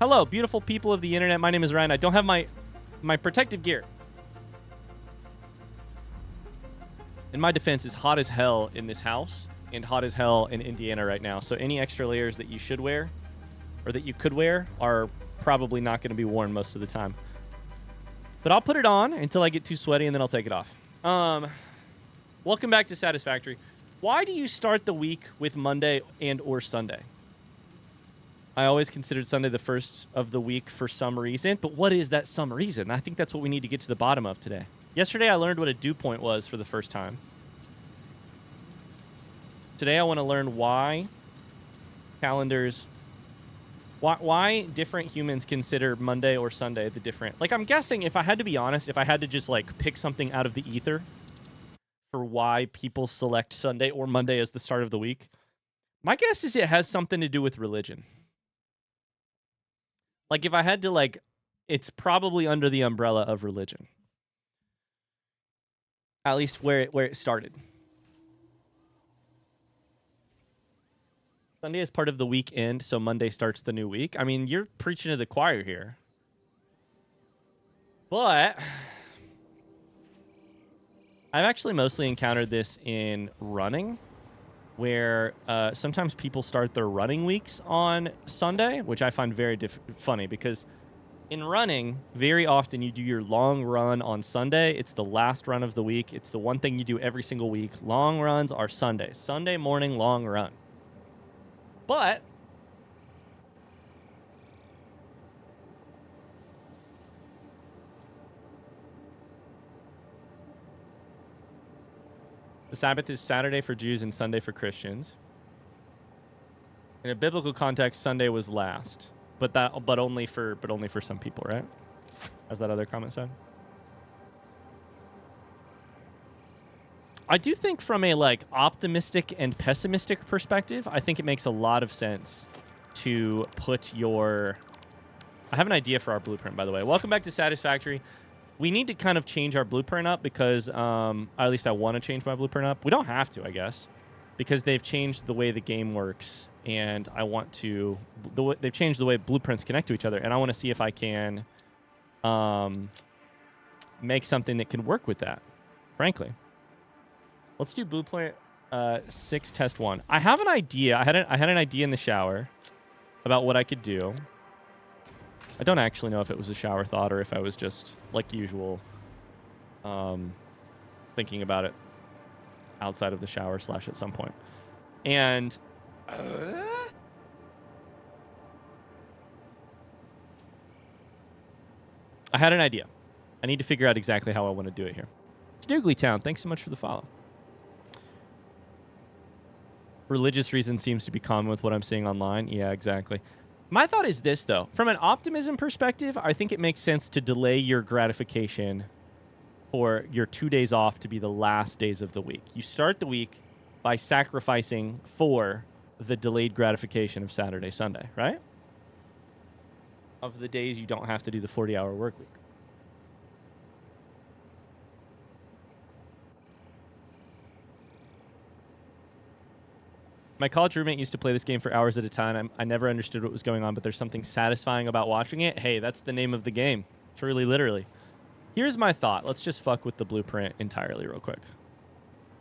Hello, beautiful people of the internet. My name is Ryan. I don't have my protective gear. In my defense, it's hot as hell in this house and hot as hell in Indiana right now. So any extra layers that you should wear or that you could wear are probably not going to be worn most of the time. But I'll put it on until I get too sweaty and then I'll take it off. Welcome back to Satisfactory. Why do you start the week with Monday and or Sunday? I always considered Sunday the first of the week for some reason, but what is that some reason? I think that's what we need to get to the bottom of today. Yesterday, I learned what a dew point was for the first time. Today, I want to learn why calendars, why different humans consider Monday or Sunday the different. Like, I'm guessing, if I had to be honest, if I had to just, like, pick something out of the ether for why people select Sunday or Monday as the start of the week, my guess is it has something to do with religion. Like, if I had to, like, it's probably under the umbrella of religion. At least where it started. Sunday is part of the weekend, so Monday starts the new week. I mean, you're preaching to the choir here. But I've actually mostly encountered this in running, where sometimes people start their running weeks on Sunday, which I find very funny because in running, very often you do your long run on Sunday. It's the last run of the week. It's the one thing you do every single week. Long runs are Sunday. Sunday morning long run. But the Sabbath is Saturday for Jews and Sunday for Christians. In a biblical context, Sunday was last. But only for some people, right? As that other comment said. I do think from a like optimistic and pessimistic perspective, I think it makes a lot of sense to put your. I have an idea for our blueprint, by the way. Welcome back to Satisfactory. We need to kind of change our blueprint up because, at least I want to change my blueprint up. We don't have to, I guess, because they've changed the way the game works. And I want to, they've changed the way blueprints connect to each other. And I want to see if I can make something that can work with that, frankly. Let's do blueprint 6 test 1. I have an idea. I had an idea in the shower about what I could do. I don't actually know if it was a shower thought or if I was just, like usual, thinking about it outside of the shower / at some point. And I had an idea. I need to figure out exactly how I want to do it here. Snoogly Town, thanks so much for the follow. Religious reason seems to be common with what I'm seeing online. Yeah, exactly. My thought is this, though. From an optimism perspective, I think it makes sense to delay your gratification for your 2 days off to be the last days of the week. You start the week by sacrificing for the delayed gratification of Saturday, Sunday, right? Of the days you don't have to do the 40-hour work week. My college roommate used to play this game for hours at a time. I never understood what was going on, but there's something satisfying about watching it. Hey, that's the name of the game. Truly, literally. Here's my thought. Let's just fuck with the blueprint entirely real quick.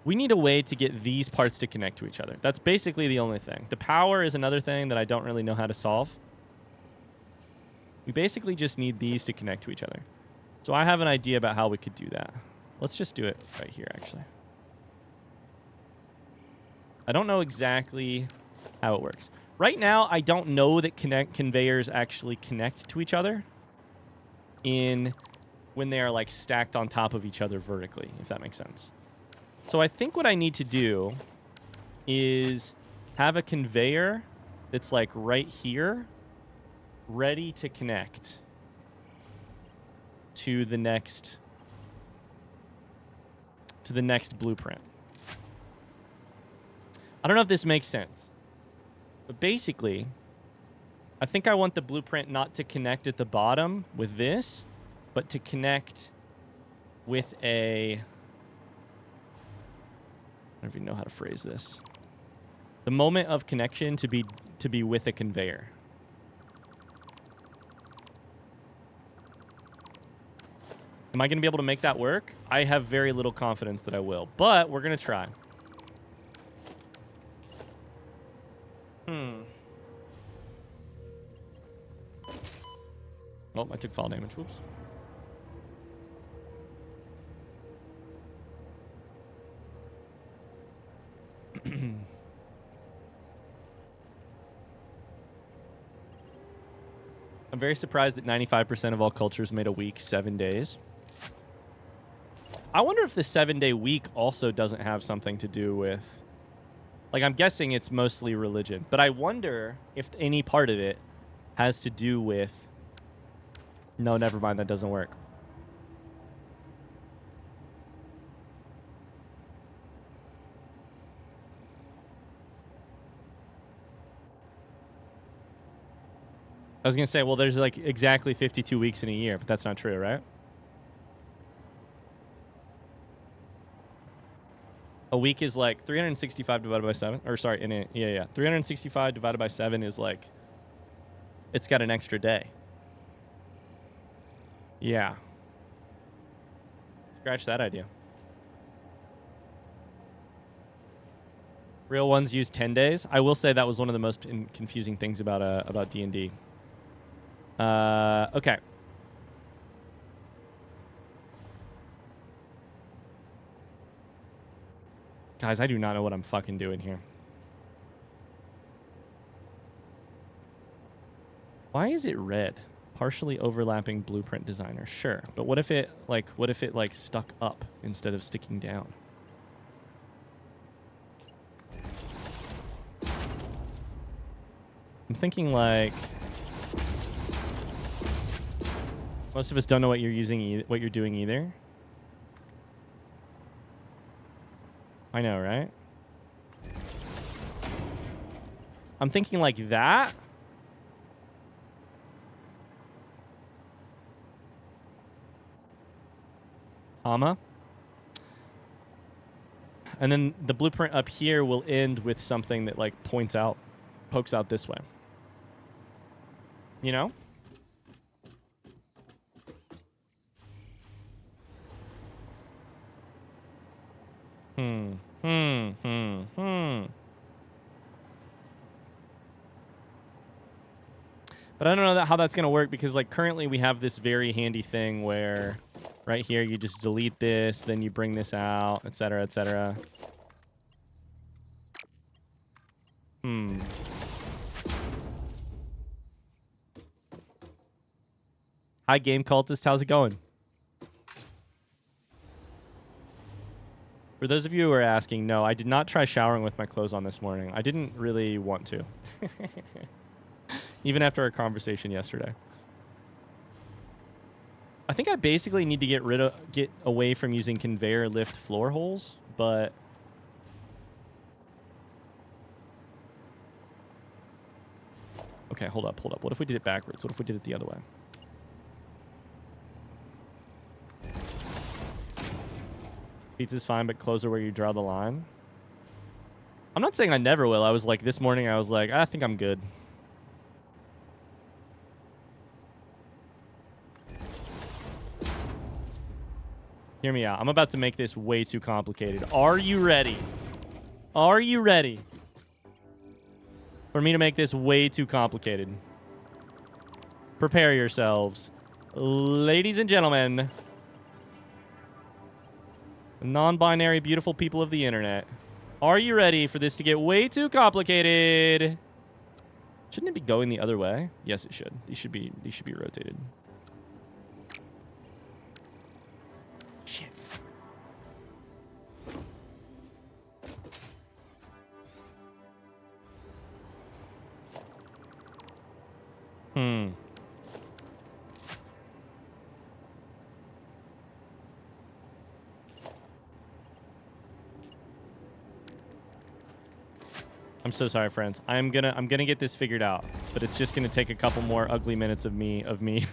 We need a way to get these parts to connect to each other. That's basically the only thing. The power is another thing that I don't really know how to solve. We basically just need these to connect to each other. So I have an idea about how we could do that. Let's just do it right here, actually. I don't know exactly how it works. Right now, I don't know that conveyors actually connect to each other when they are like stacked on top of each other vertically, if that makes sense. So I think what I need to do is have a conveyor that's like right here, ready to connect to the next blueprint. I don't know if this makes sense, but basically, I think I want the blueprint not to connect at the bottom with this, but to connect with a... I don't even know how to phrase this. The moment of connection to be with a conveyor. Am I going to be able to make that work? I have very little confidence that I will, but we're going to try. Oh, I took fall damage. Whoops. I'm very surprised that 95% of all cultures made a week 7 days. I wonder if the 7-day week also doesn't have something to do with... Like, I'm guessing it's mostly religion. But I wonder if any part of it has to do with... No, never mind. That doesn't work. I was going to say, well, there's like exactly 52 weeks in a year, but that's not true, right? A week is like 365 divided by 7. Or sorry, 365 divided by 7 is like, it's got an extra day. Yeah. Scratch that idea. Real ones use 10 days. I will say that was one of the most confusing things about D&D. Okay. Guys, I do not know what I'm fucking doing here. Why is it red? Partially overlapping blueprint designer. Sure. But what if it stuck up instead of sticking down? I'm thinking like most of us don't know what you're using, what you're doing either. I know, right? I'm thinking like that. Comma. And then the blueprint up here will end with something that like pokes out this way. You know? But I don't know how that's going to work because like currently we have this very handy thing where right here you just delete this, then you bring this out, etc., etc. Hi, Game Cultist. How's it going? For those of you who are asking, no, I did not try showering with my clothes on this morning. I didn't really want to. Even after our conversation yesterday. I think I basically need to get away from using conveyor lift floor holes, but... Okay, hold up. What if we did it backwards? What if we did it the other way? Pizza's fine, but closer where you draw the line. I'm not saying I never will. I was like, this morning, I was like, I think I'm good. Hear me out. I'm about to make this way too complicated. Are you ready? Are you ready for me to make this way too complicated? Prepare yourselves. Ladies and gentlemen. Non-binary beautiful people of the internet. Are you ready for this to get way too complicated? Shouldn't it be going the other way? Yes, it should. These should be rotated. Shit. I'm so sorry, friends. I'm gonna get this figured out, but it's just gonna take a couple more ugly minutes of me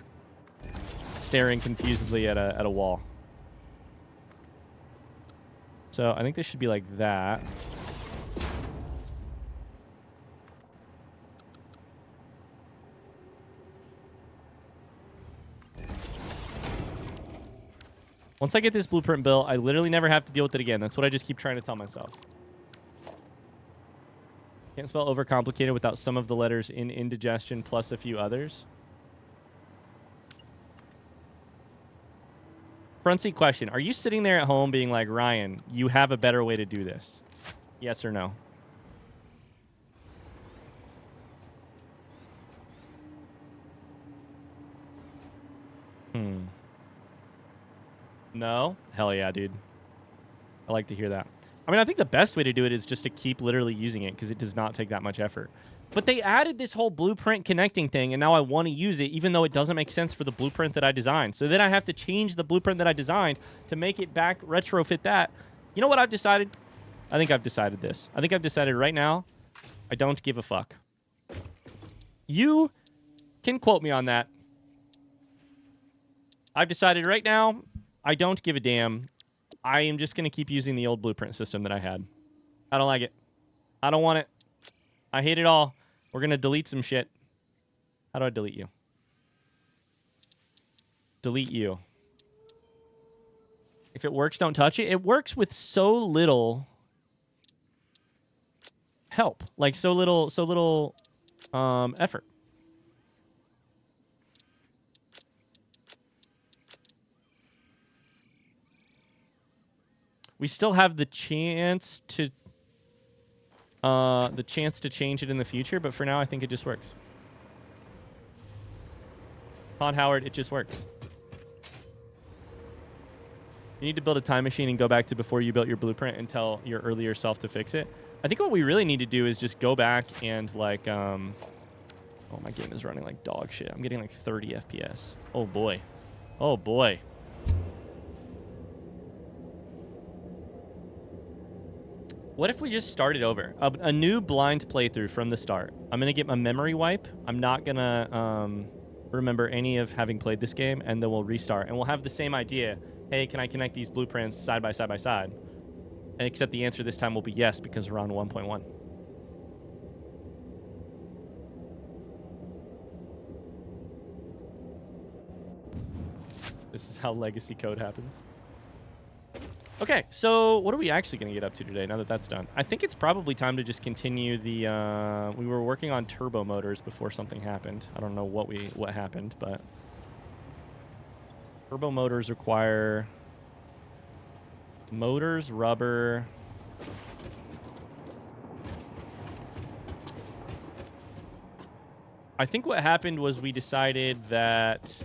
staring confusedly at a wall. So I think this should be like that. Once I get this blueprint built, I literally never have to deal with it again. That's what I just keep trying to tell myself. Can't spell overcomplicated without some of the letters in indigestion plus a few others. Front seat question. Are you sitting there at home being like, Ryan, you have a better way to do this? Yes or no? No? Hell yeah, dude. I like to hear that. I mean, I think the best way to do it is just to keep literally using it because it does not take that much effort. But they added this whole blueprint connecting thing, and now I want to use it even though it doesn't make sense for the blueprint that I designed. So then I have to change the blueprint that I designed to make it back retrofit that. You know what I've decided? I think I've decided this. I think I've decided right now I don't give a fuck. You can quote me on that. I've decided right now I don't give a damn. I am just going to keep using the old blueprint system that I had. I don't like it. I don't want it. I hate it all. We're going to delete some shit. How do I delete you? Delete you. If it works, don't touch it. It works with so little help. Like so little effort. We still have the chance to change it in the future, but for now I think it just works. Todd Howard, it just works. You need to build a time machine and go back to before you built your blueprint and tell your earlier self to fix it. I think what we really need to do is just go back and like oh, my game is running like dog shit. I'm getting like 30 FPS. Oh boy. Oh boy. What if we just started over? A new blind playthrough from the start. I'm going to get my memory wipe. I'm not going to remember any of having played this game, and then we'll restart. And we'll have the same idea. Hey, can I connect these blueprints side by side by side? And except the answer this time will be yes, because we're on 1.1. This is how legacy code happens. Okay, so what are we actually going to get up to today now that that's done? I think it's probably time to just continue the... we were working on turbo motors before something happened. I don't know what happened, but... Turbo motors require... motors, rubber... I think what happened was we decided that...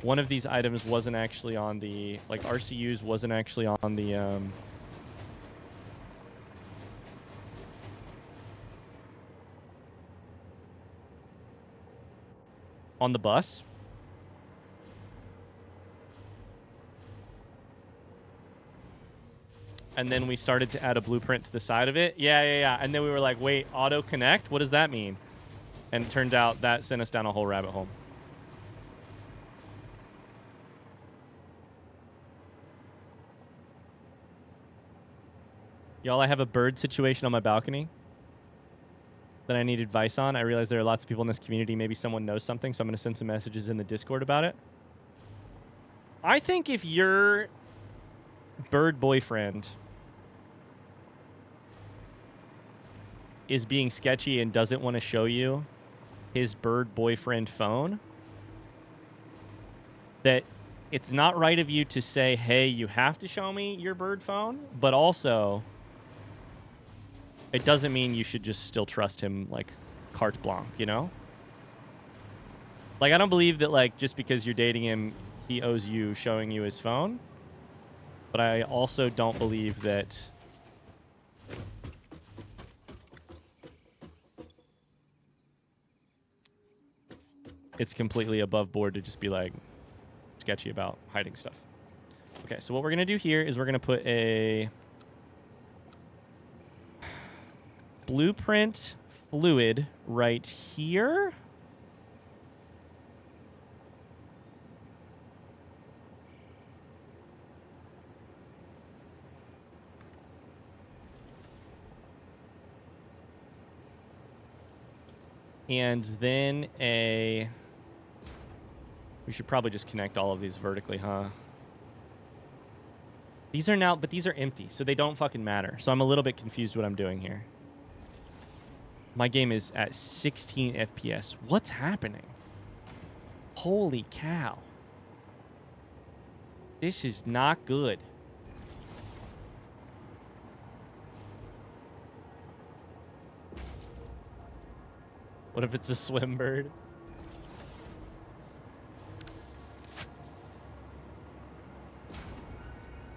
one of these items wasn't actually on the, like RCUs wasn't actually on the, on the bus. And then we started to add a blueprint to the side of it. Yeah. And then we were like, wait, auto connect? What does that mean? And it turned out that sent us down a whole rabbit hole. Y'all, I have a bird situation on my balcony that I need advice on. I realize there are lots of people in this community. Maybe someone knows something, so I'm going to send some messages in the Discord about it. I think if your bird boyfriend is being sketchy and doesn't want to show you his bird boyfriend phone, that it's not right of you to say, hey, you have to show me your bird phone, but also... it doesn't mean you should just still trust him, like, carte blanche, you know? Like, I don't believe that, like, just because you're dating him, he owes you showing you his phone. But I also don't believe that... it's completely above board to just be, like, sketchy about hiding stuff. Okay, so what we're going to do here is we're going to put a... blueprint fluid right here. And then a... we should probably just connect all of these vertically, huh? These are now, but these are empty, so they don't fucking matter. So I'm a little bit confused what I'm doing here. My game is at 16 FPS. What's happening? Holy cow. This is not good. What if it's a swim bird?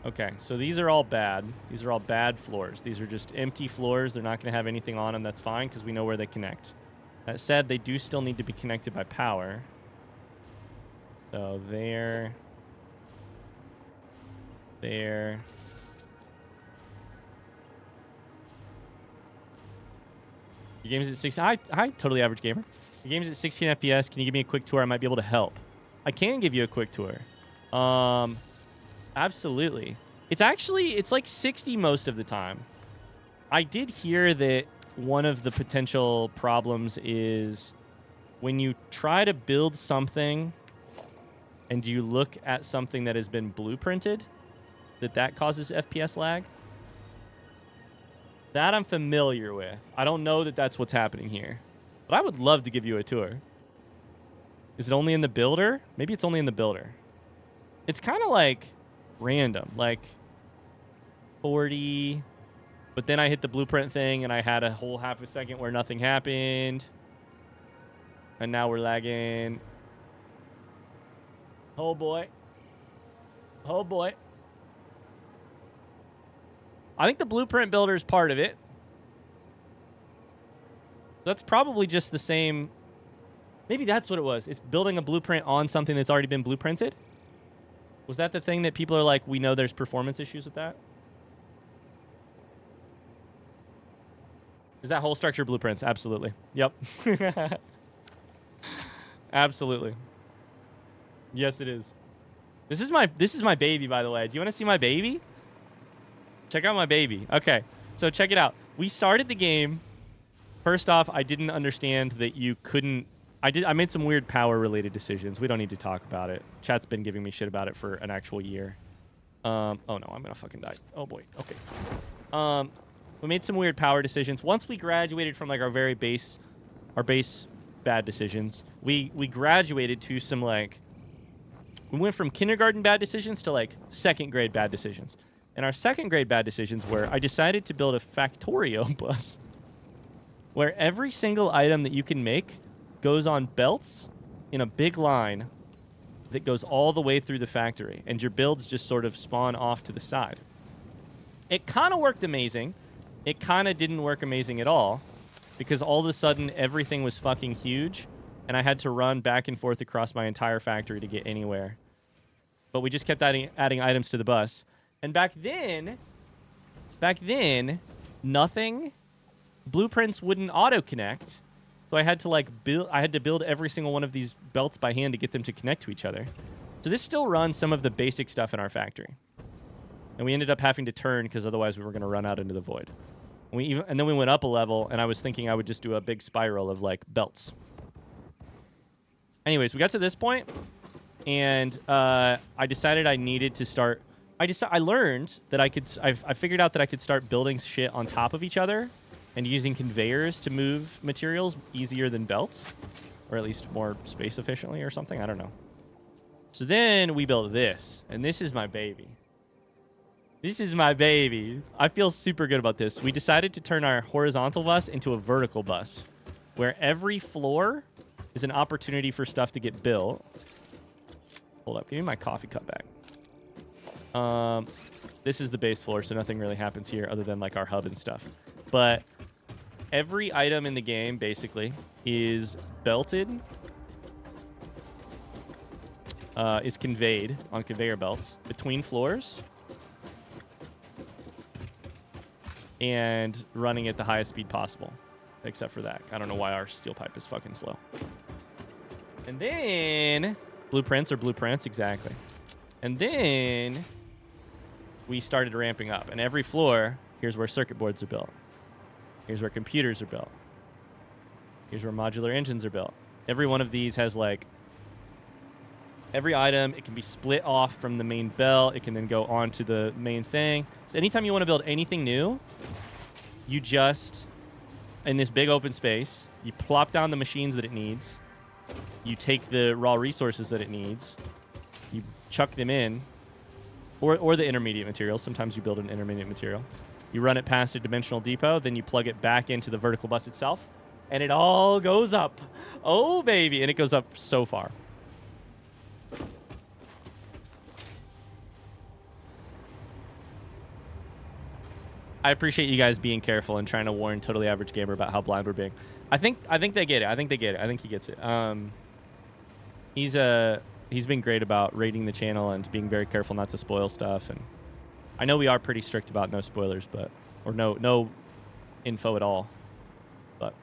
Okay, so these are all bad. These are all bad floors. These are just empty floors. They're not going to have anything on them. That's fine because we know where they connect. That said, they do still need to be connected by power. So there. There. Your game's at 6. Hi, totally average gamer. Your game's at 16 FPS. Can you give me a quick tour? I might be able to help. I can give you a quick tour. Absolutely. It's like 60 most of the time. I did hear that one of the potential problems is when you try to build something and you look at something that has been blueprinted, that causes FPS lag. That I'm familiar with. I don't know that that's what's happening here, but I would love to give you a tour. Is it only in the builder? Maybe it's only in the builder. It's kind of like random, like 40, but then I hit the blueprint thing and I had a whole half a second where nothing happened, and now we're lagging. Oh boy. Oh boy. I think the blueprint builder is part of it. That's probably just the same. Maybe that's what it was. It's building a blueprint on something that's already been blueprinted. Was that the thing that people are like, we know there's performance issues with that? Is that whole structure blueprints? Absolutely. Yep. Absolutely. Yes, it is. This is my baby, by the way. Do you want to see my baby? Check out my baby. Okay, so check it out. We started the game. First off, I didn't understand that you couldn't... I made some weird power-related decisions. We don't need to talk about it. Chat's been giving me shit about it for an actual year. Oh, no, I'm going to fucking die. Oh, boy. Okay. We made some weird power decisions. Once we graduated from, like, our base bad decisions, we graduated to some, like... We went from kindergarten bad decisions to, like, second grade bad decisions. And our second grade bad decisions were I decided to build a Factorio bus where every single item that you can make goes on belts in a big line that goes all the way through the factory, and your builds just sort of spawn off to the side. It kind of worked amazing. It kind of didn't work amazing at all because all of a sudden everything was fucking huge, and I had to run back and forth across my entire factory to get anywhere. But we just kept adding items to the bus. And back then, nothing, blueprints wouldn't auto-connect. So I had to build every single one of these belts by hand to get them to connect to each other. So this still runs some of the basic stuff in our factory. And we ended up having to turn because otherwise we were going to run out into the void. And then we went up a level, and I was thinking I would just do a big spiral of, like, belts. Anyways, we got to this point, and I decided I needed to start... I learned that I figured out that I could start building shit on top of each other and using conveyors to move materials easier than belts, or at least more space efficiently or something. I don't know. So then we built this, and this is my baby. This is my baby. I feel super good about this. We decided to turn our horizontal bus into a vertical bus, where every floor is an opportunity for stuff to get built. Hold up. Give me my coffee cup back. This is the base floor, so nothing really happens here other than, like, our hub and stuff. But every item in the game, basically, is belted, is conveyed on conveyor belts between floors and running at the highest speed possible, except for that. I don't know why our steel pipe is fucking slow. And then... Blueprints are blueprints, exactly. And then... we started ramping up. And every floor, here's where circuit boards are built. Here's where computers are built. Here's where modular engines are built. Every one of these has, like... Every item, it can be split off from the main belt. It can then go on to the main thing. So anytime you want to build anything new, you just, in this big open space, you plop down the machines that it needs. You take the raw resources that it needs. You chuck them in, or the intermediate material. Sometimes you build an intermediate material. You run it past a dimensional depot, then you plug it back into the vertical bus itself, and it all goes up. Oh, baby. And it goes up so far. I appreciate you guys being careful and trying to warn Totally Average Gamer about how blind we're being. I think they get it. I think they get it. I think he gets it. He's been great about rating the channel and being very careful not to spoil stuff. And I know we are pretty strict about no spoilers, but or no info at all. But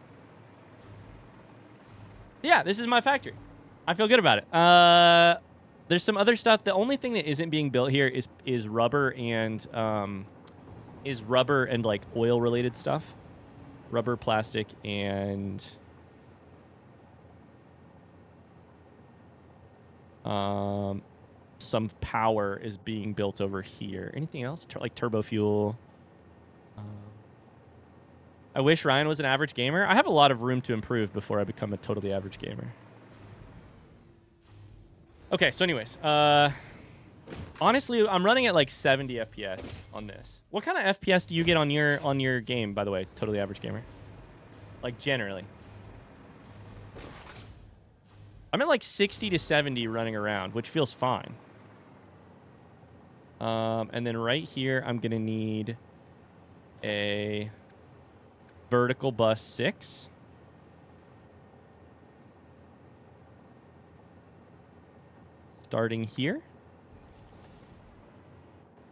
yeah, this is my factory. I feel good about it. There's some other stuff. The only thing that isn't being built here is rubber and like oil related stuff. Rubber, plastic, and some power is being built over here. Anything else? Like turbo fuel. I wish Ryan was an average gamer. I have a lot of room to improve before I become a totally average gamer. Okay, so anyways, honestly, I'm running at like 70 FPS on this. What kind of FPS do you get on your game, by the way, totally average gamer? Like generally. I'm at like 60 to 70 running around, which feels fine. And then right here, I'm gonna need a vertical bus 6. Starting here.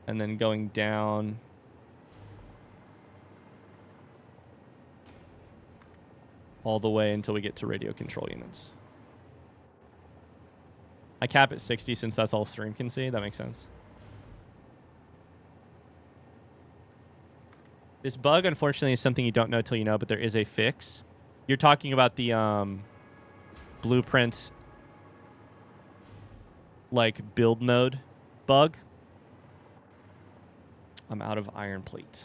And then going down all the way until we get to radio control units. I cap at 60 since that's all stream can see. That makes sense. This bug, unfortunately, is something you don't know till you know, but there is a fix. You're talking about the blueprint, like, build mode bug. I'm out of iron plate.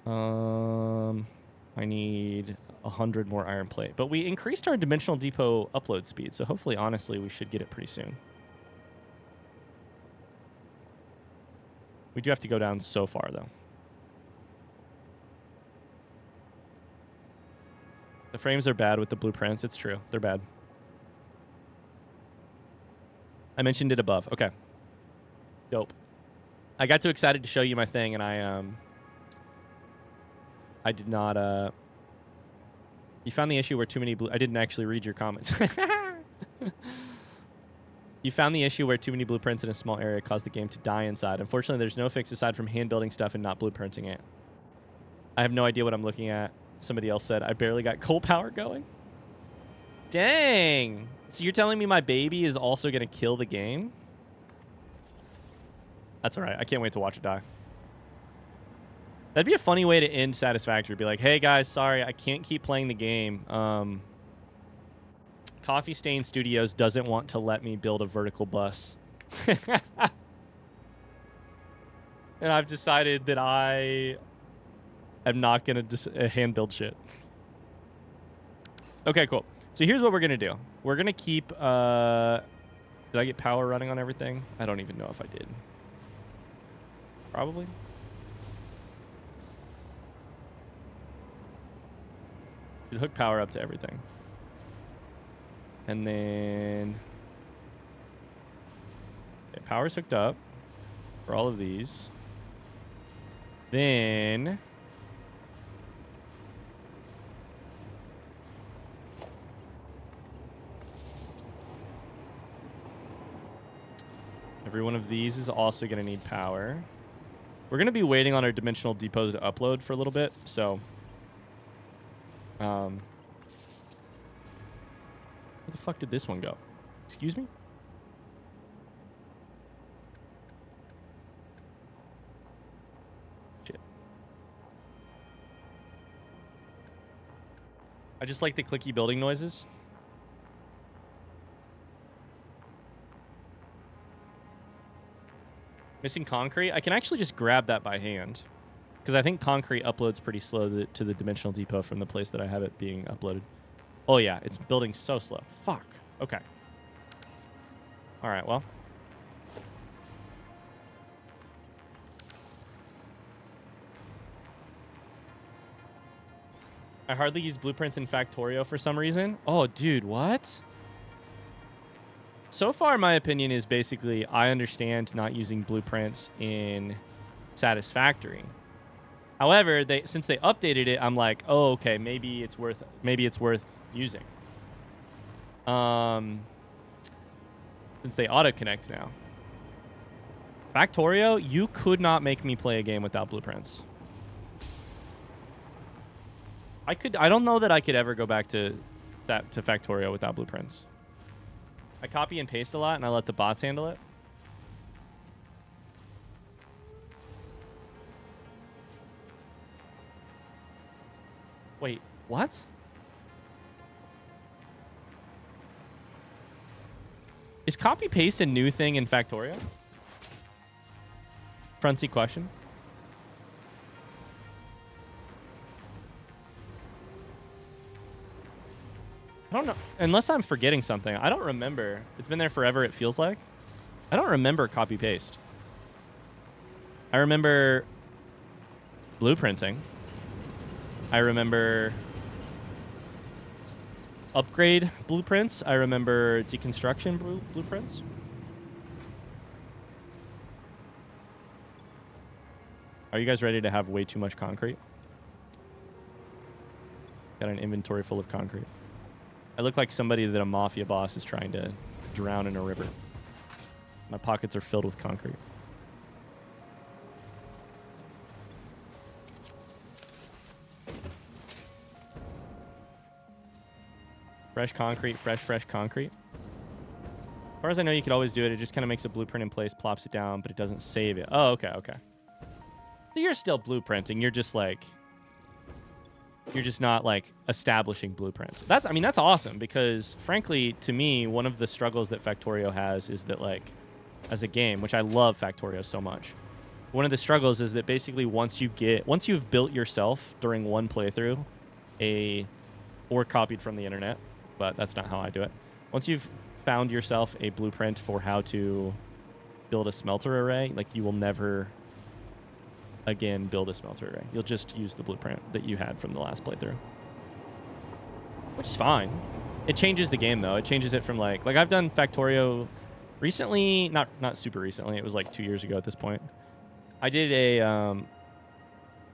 I need 100 more iron plate. But we increased our dimensional depot upload speed, so hopefully, honestly, we should get it pretty soon. We do have to go down so far, though. The frames are bad with the blueprints. It's true. They're bad. I mentioned it above. Okay. Dope. I got too excited to show you my thing, and I did not, You found the issue where too many I didn't actually read your comments. You found the issue where too many blueprints in a small area caused the game to die inside. Unfortunately, there's no fix aside from hand building stuff and not blueprinting it. I have no idea what I'm looking at. Somebody else said, I barely got coal power going. Dang. So you're telling me my baby is also going to kill the game? That's all right. I can't wait to watch it die. That'd be a funny way to end Satisfactory. Be like, hey, guys, sorry, I can't keep playing the game. Coffee Stain Studios doesn't want to let me build a vertical bus. And I've decided that I am not going to hand build shit. Okay, cool. So here's what we're going to do. We're going to keep... did I get power running on everything? I don't even know if I did. Probably. Should hook power up to everything. And then... Okay, power's hooked up for all of these. Then... every one of these is also going to need power. We're going to be waiting on our dimensional depots to upload for a little bit, so... where the fuck did this one go? Excuse me? Shit. I just like the clicky building noises. Missing concrete. I can actually just grab that by hand. Because I think concrete uploads pretty slow to the dimensional depot from the place that I have it being uploaded. Oh, yeah. It's building so slow. Fuck. Okay. All right, well. I hardly use blueprints in Factorio for some reason. Oh, dude, what? So far, my opinion is basically I understand not using blueprints in Satisfactory. However, since they updated it, I'm like, oh, okay, maybe it's worth using. Since they auto-connect now. Factorio, you could not make me play a game without blueprints. I don't know that I could ever go back to Factorio without blueprints. I copy and paste a lot, and I let the bots handle it. Wait, what? Is copy paste a new thing in Factorio? Front seat question. I don't know. Unless I'm forgetting something. I don't remember. It's been there forever, it feels like. I don't remember copy paste. I remember blueprinting. I remember upgrade blueprints. I remember deconstruction blueprints. Are you guys ready to have way too much concrete? Got an inventory full of concrete. I look like somebody that a mafia boss is trying to drown in a river. My pockets are filled with concrete. Fresh concrete, fresh concrete. As far as I know, you could always do it. It just kind of makes a blueprint in place, plops it down, but it doesn't save it. Oh, okay. So you're still blueprinting. You're just not like establishing blueprints. That's awesome because frankly, to me, one of the struggles that Factorio has is that like as a game, which I love Factorio so much. One of the struggles is that basically once you've built yourself during one playthrough or copied from the internet, but that's not how I do it. Once you've found yourself a blueprint for how to build a smelter array, like you will never again build a smelter array. You'll just use the blueprint that you had from the last playthrough, which is fine. It changes the game though. It changes it from like I've done Factorio recently, not super recently. It was like 2 years ago at this point. I did a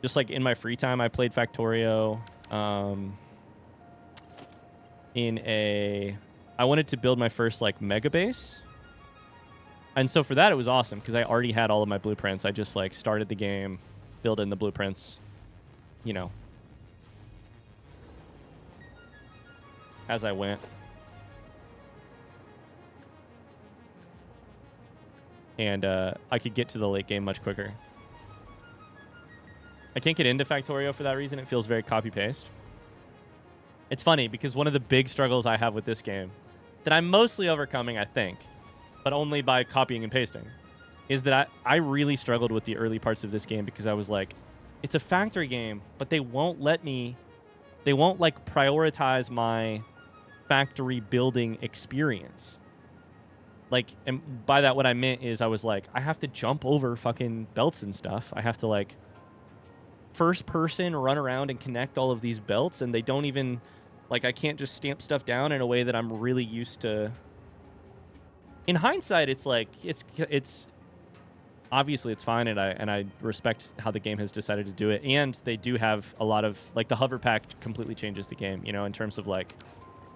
just like in my free time I played Factorio I wanted to build my first like mega base. And so for that, it was awesome because I already had all of my blueprints. I just like started the game, built in the blueprints, you know, as I went. And I could get to the late game much quicker. I can't get into Factorio for that reason. It feels very copy-paste. It's funny because one of the big struggles I have with this game that I'm mostly overcoming, I think, but only by copying and pasting, is that I really struggled with the early parts of this game because I was like, it's a factory game, but they won't like prioritize my factory building experience. Like, and by that what I meant is I was like, I have to jump over fucking belts and stuff. I have to like first person run around and connect all of these belts, and they don't even like I can't just stamp stuff down in a way that I'm really used to. In hindsight, it's like it's obviously it's fine, and I respect how the game has decided to do it. And they do have a lot of like the hover pack completely changes the game, you know, in terms of like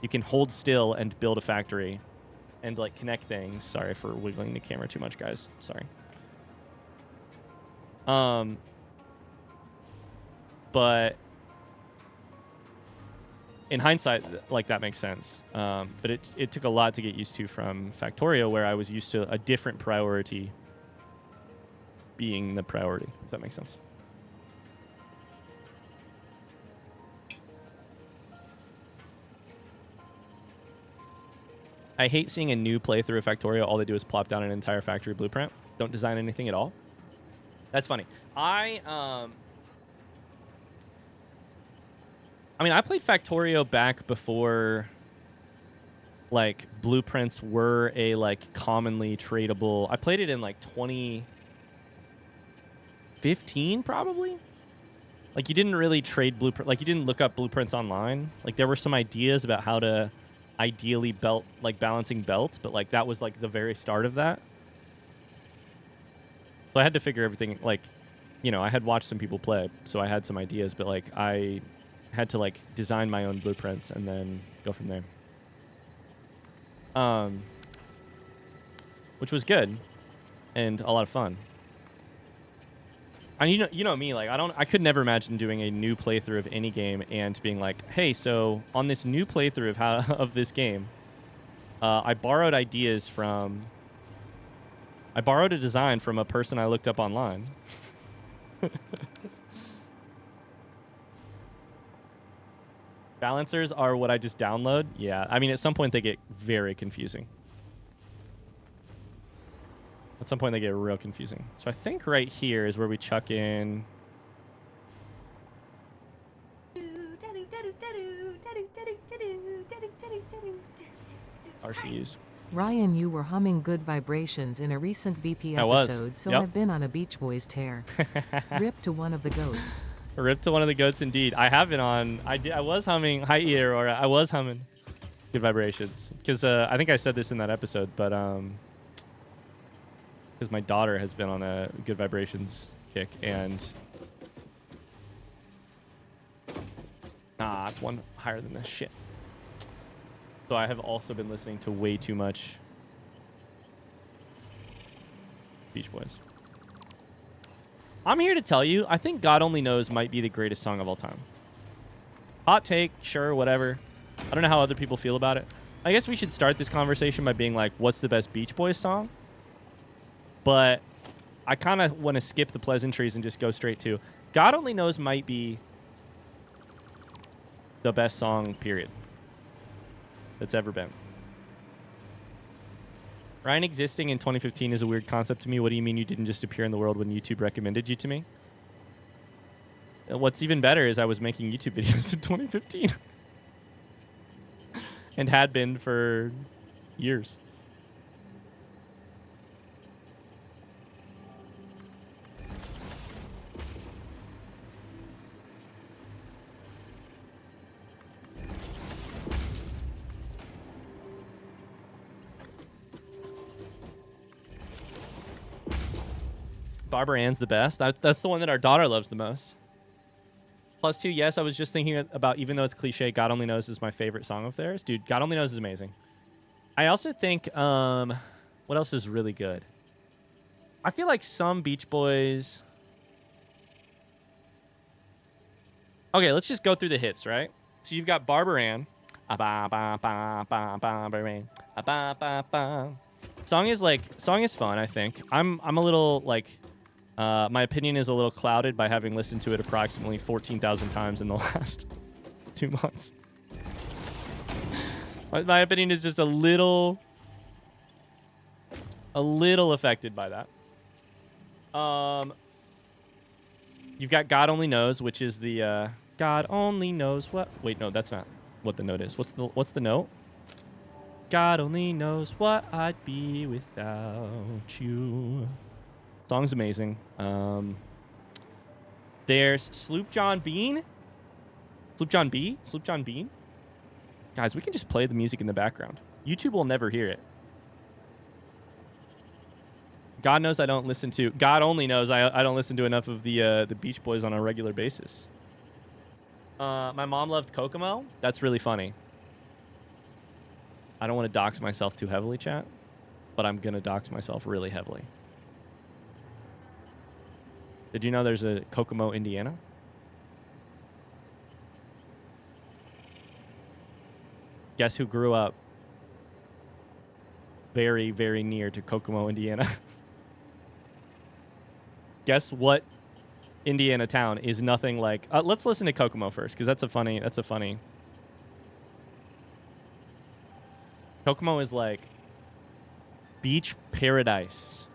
you can hold still and build a factory and like connect things. Sorry for wiggling the camera too much, guys. Sorry. But in hindsight, like that makes sense. But it took a lot to get used to from Factorio, where I was used to a different priority being the priority, if that makes sense. I hate seeing a new playthrough of Factorio. All they do is plop down an entire factory blueprint. Don't design anything at all. That's funny. I mean, I played Factorio back before, like, blueprints were a, like, commonly tradable. I played it in, like, 2015, probably. Like, you didn't really trade blueprint. Like, you didn't look up blueprints online. Like, there were some ideas about how to ideally balancing belts, but, like, that was, like, the very start of that. So I had to figure everything, like, you know, I had watched some people play, so I had some ideas, but, like, I had to, like, design my own blueprints and then go from there. Which was good and a lot of fun. And you know me, like, I could never imagine doing a new playthrough of any game and being like, hey, so on this new playthrough of this game, I borrowed a design from a person I looked up online. Balancers are what I just download. Yeah, I mean, at some point they get very confusing. At some point they get real confusing. So I think right here is where we chuck in RCUs. Ryan, you were humming Good Vibrations in a recent BP I was. episode, so Yep. I've been on a Beach Boys tear. Rip to one of the goats. Rip to one of the goats, indeed. I have been on. I was humming. Hi, Aurora. I was humming Good Vibrations because I think I said this in that episode, but because my daughter has been on a Good Vibrations kick, and it's one higher than this shit. So I have also been listening to way too much Beach Boys. I'm here to tell you, I think God Only Knows might be the greatest song of all time. Hot take, sure, whatever. I don't know how other people feel about it. I guess we should start this conversation by being like, what's the best Beach Boys song? But I kind of want to skip the pleasantries and just go straight to God Only Knows might be the best song, period, that's ever been. Ryan existing in 2015 is a weird concept to me. What do you mean you didn't just appear in the world when YouTube recommended you to me? What's even better is I was making YouTube videos in 2015 and had been for years. Barbara Ann's the best. That's the one that our daughter loves the most. +2, yes, I was just thinking about, even though it's cliche, God Only Knows is my favorite song of theirs. Dude, God Only Knows is amazing. I also think, what else is really good? I feel like some Beach Boys... Okay, let's just go through the hits, right? So you've got Barbara Ann. Song is fun, I think. I'm a little, like... my opinion is a little clouded by having listened to it approximately 14,000 times in the last 2 months. My opinion is just a little affected by that. You've got God Only Knows, which is the God Only Knows what. Wait, no, that's not what the note is. What's the note? God only knows what I'd be without you. Song's amazing. There's Sloop John Bean. Sloop John Bean. Guys, we can just play the music in the background. YouTube will never hear it. God knows I don't listen to... God only knows I don't listen to enough of the Beach Boys on a regular basis. My mom loved Kokomo. That's really funny. I don't want to dox myself too heavily, chat, but I'm going to dox myself really heavily. Did you know there's a Kokomo, Indiana? Guess who grew up very, very near to Kokomo, Indiana? Guess what Indiana town is nothing like... let's listen to Kokomo first, because that's a funny... Kokomo is like beach paradise.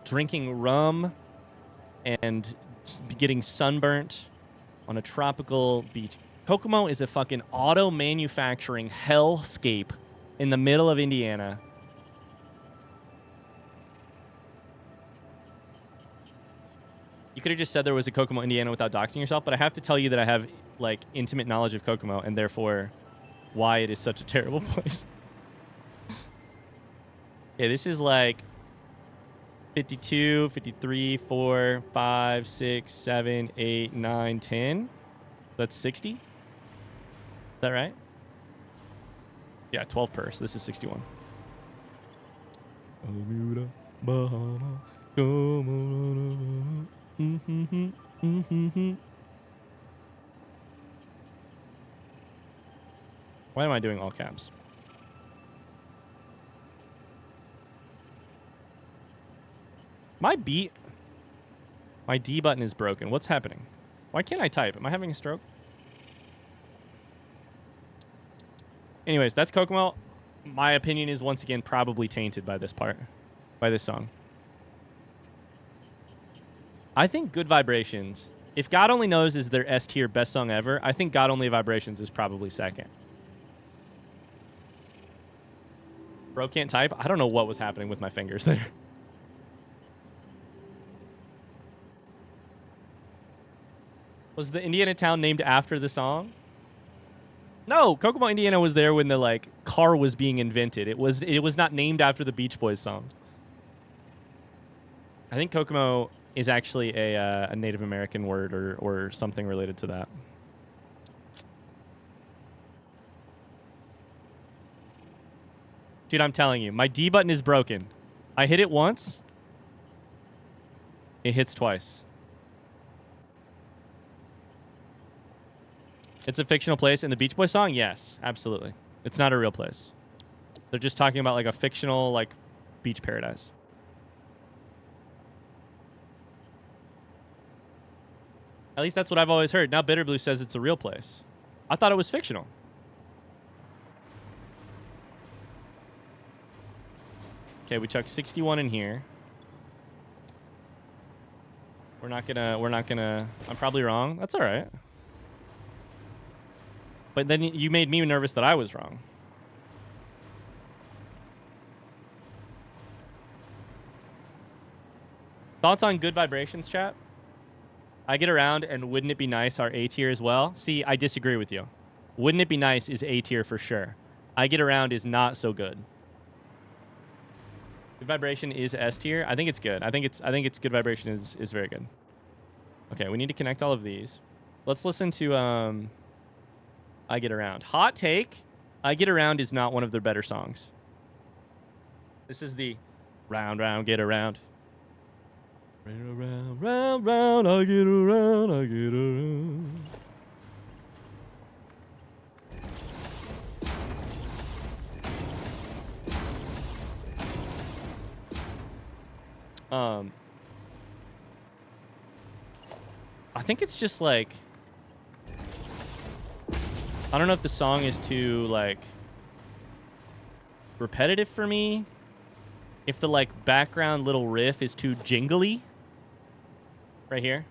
Drinking rum and getting sunburnt on a tropical beach. Kokomo is a fucking auto manufacturing hellscape in the middle of Indiana. You could have just said there was a Kokomo, Indiana without doxing yourself, but I have to tell you that I have like intimate knowledge of Kokomo and therefore why it is such a terrible place. Okay, this is like 52, 53, 4, 5, 6, 7, 8, 9, 10. That's 60. Is that right? Yeah, 12 per. So this is 61. Why am I doing all caps? My D button is broken. What's happening? Why can't I type? Am I having a stroke? Anyways, that's Kokomo. My opinion is once again probably tainted by this part, by this song. I think Good Vibrations, if God Only Knows is their S tier best song ever, I think God Only Vibrations is probably second. Bro can't type? I don't know what was happening with my fingers there. Was the Indiana town named after the song? No, Kokomo, Indiana was there when the like car was being invented. It was not named after the Beach Boys song. I think Kokomo is actually a Native American word or something related to that. Dude, I'm telling you, my D button is broken. I hit it once. It hits twice. It's a fictional place in the Beach Boys song? Yes, absolutely. It's not a real place. They're just talking about like a fictional like beach paradise. At least that's what I've always heard. Now Bitter Blue says it's a real place. I thought it was fictional. Okay, we chuck 61 in here. We're not gonna, I'm probably wrong. That's all right. But then you made me nervous that I was wrong. Thoughts on Good Vibrations, chat? I Get Around and Wouldn't It Be Nice are A tier as well. See, I disagree with you. Wouldn't It Be Nice is A tier for sure. I Get Around is not so good. Good Vibration is S tier. I think it's good. I think it's Good Vibration is very good. Okay, we need to connect all of these. Let's listen to I Get Around. Hot take, I Get Around is not one of their better songs. This is the round, round, get around. Round, round, round, I get around, I get around. I think it's just like, I don't know if the song is too like repetitive for me. If the like background little riff is too jingly. Right here.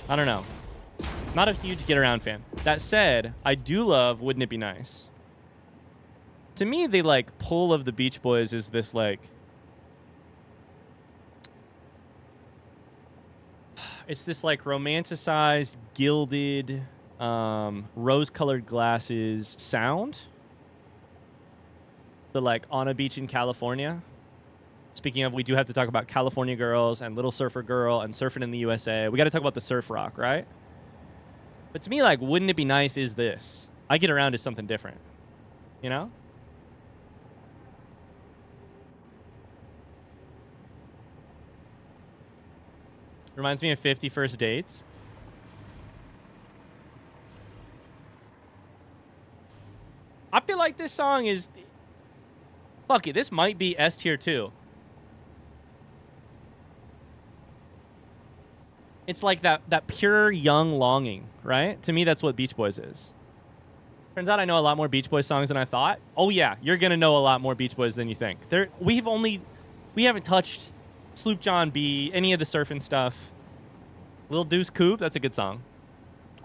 I don't know. Not a huge Get Around fan. That said, I do love Wouldn't It Be Nice. To me, the like pull of the Beach Boys is this like, it's this like romanticized, gilded, rose-colored glasses sound. The like on a beach in California. Speaking of, we do have to talk about California Girls and Little Surfer Girl and Surfing in the USA. We got to talk about the surf rock, right? But to me, like, Wouldn't It Be Nice is this. I Get Around is something different. You know? Reminds me of 50 First Dates. I feel like this song is... Fuck it, this might be S tier too. It's like that pure young longing, right? To me, that's what Beach Boys is. Turns out I know a lot more Beach Boys songs than I thought. Oh yeah, you're gonna know a lot more Beach Boys than you think. We haven't touched Sloop John B, any of the surfing stuff. Lil Deuce Coupe, that's a good song.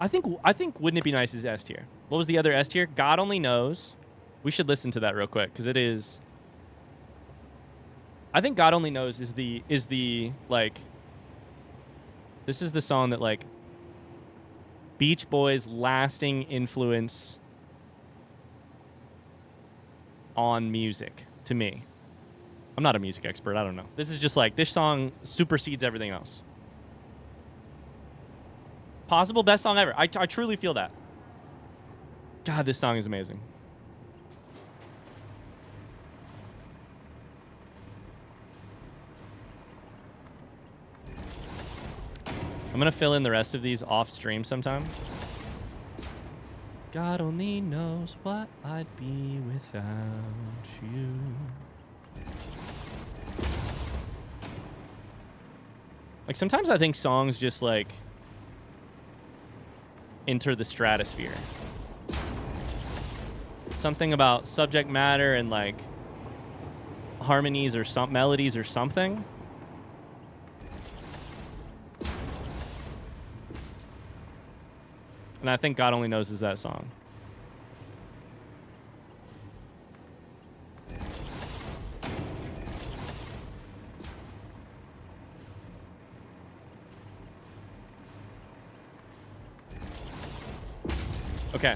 I think Wouldn't It Be Nice is S tier. What was the other S tier? God Only Knows. We should listen to that real quick because it is. I think God Only Knows is the like. This is the song that like. Beach Boys' lasting influence on music to me. I'm not a music expert. I don't know. This is just like this song supersedes everything else. Possible best song ever. I truly feel that. God, this song is amazing. I'm going to fill in the rest of these off stream sometime. God only knows what I'd be without you. Like sometimes I think songs just like enter the stratosphere. Something about subject matter and like harmonies or some melodies or something. And I think God Only Knows is that song. Okay.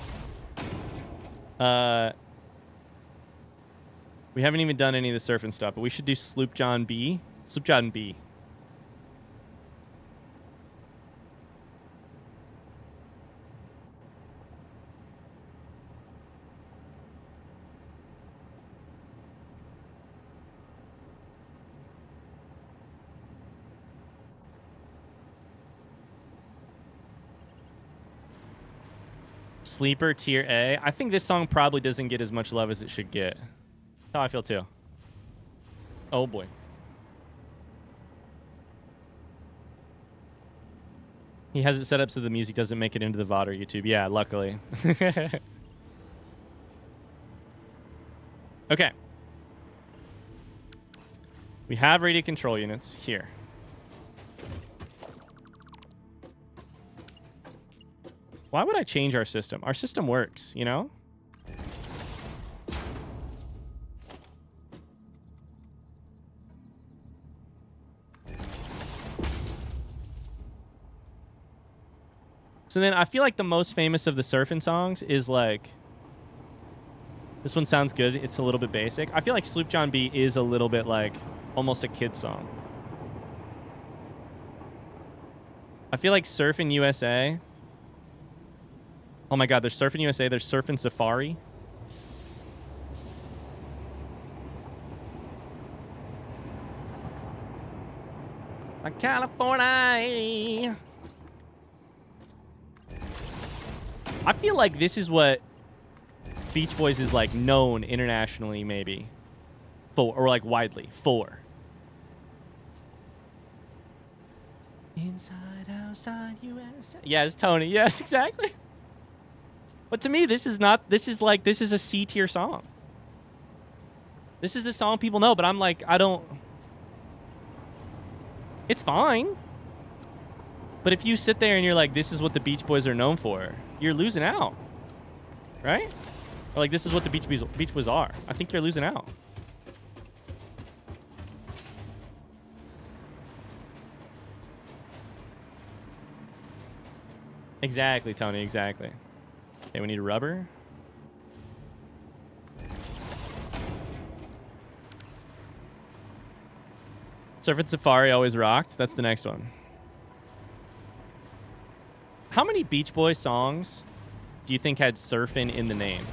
We haven't even done any of the surfing stuff, but we should do Sloop John B. Sloop John B. Sleeper tier A. I think this song probably doesn't get as much love as it should get. That's how I feel too. Oh boy. He has it set up so the music doesn't make it into the VOD or YouTube. Yeah, luckily. Okay. We have radio control units here. Why would I change our system? Our system works, you know? So then I feel like the most famous of the surfing songs is like... This one sounds good. It's a little bit basic. I feel like Sloop John B is a little bit like almost a kid song. I feel like Surfing USA... Oh my God, there's Surfing USA, there's Surfing Safari. California. I feel like this is what Beach Boys is like known internationally, maybe. For, or like widely, for. Inside, outside, USA. Yes, Tony, yes, exactly. But to me, this is a C tier song. This is the song people know, but I'm like, it's fine. But if you sit there and you're like, this is what the Beach Boys are known for, you're losing out. Right? Or like, this is what the Beach Boys are. I think you're losing out. Exactly, Tony, exactly. Okay, we need a rubber. Surfing Safari always rocked. That's the next one. How many Beach Boys songs do you think had surfing in the name?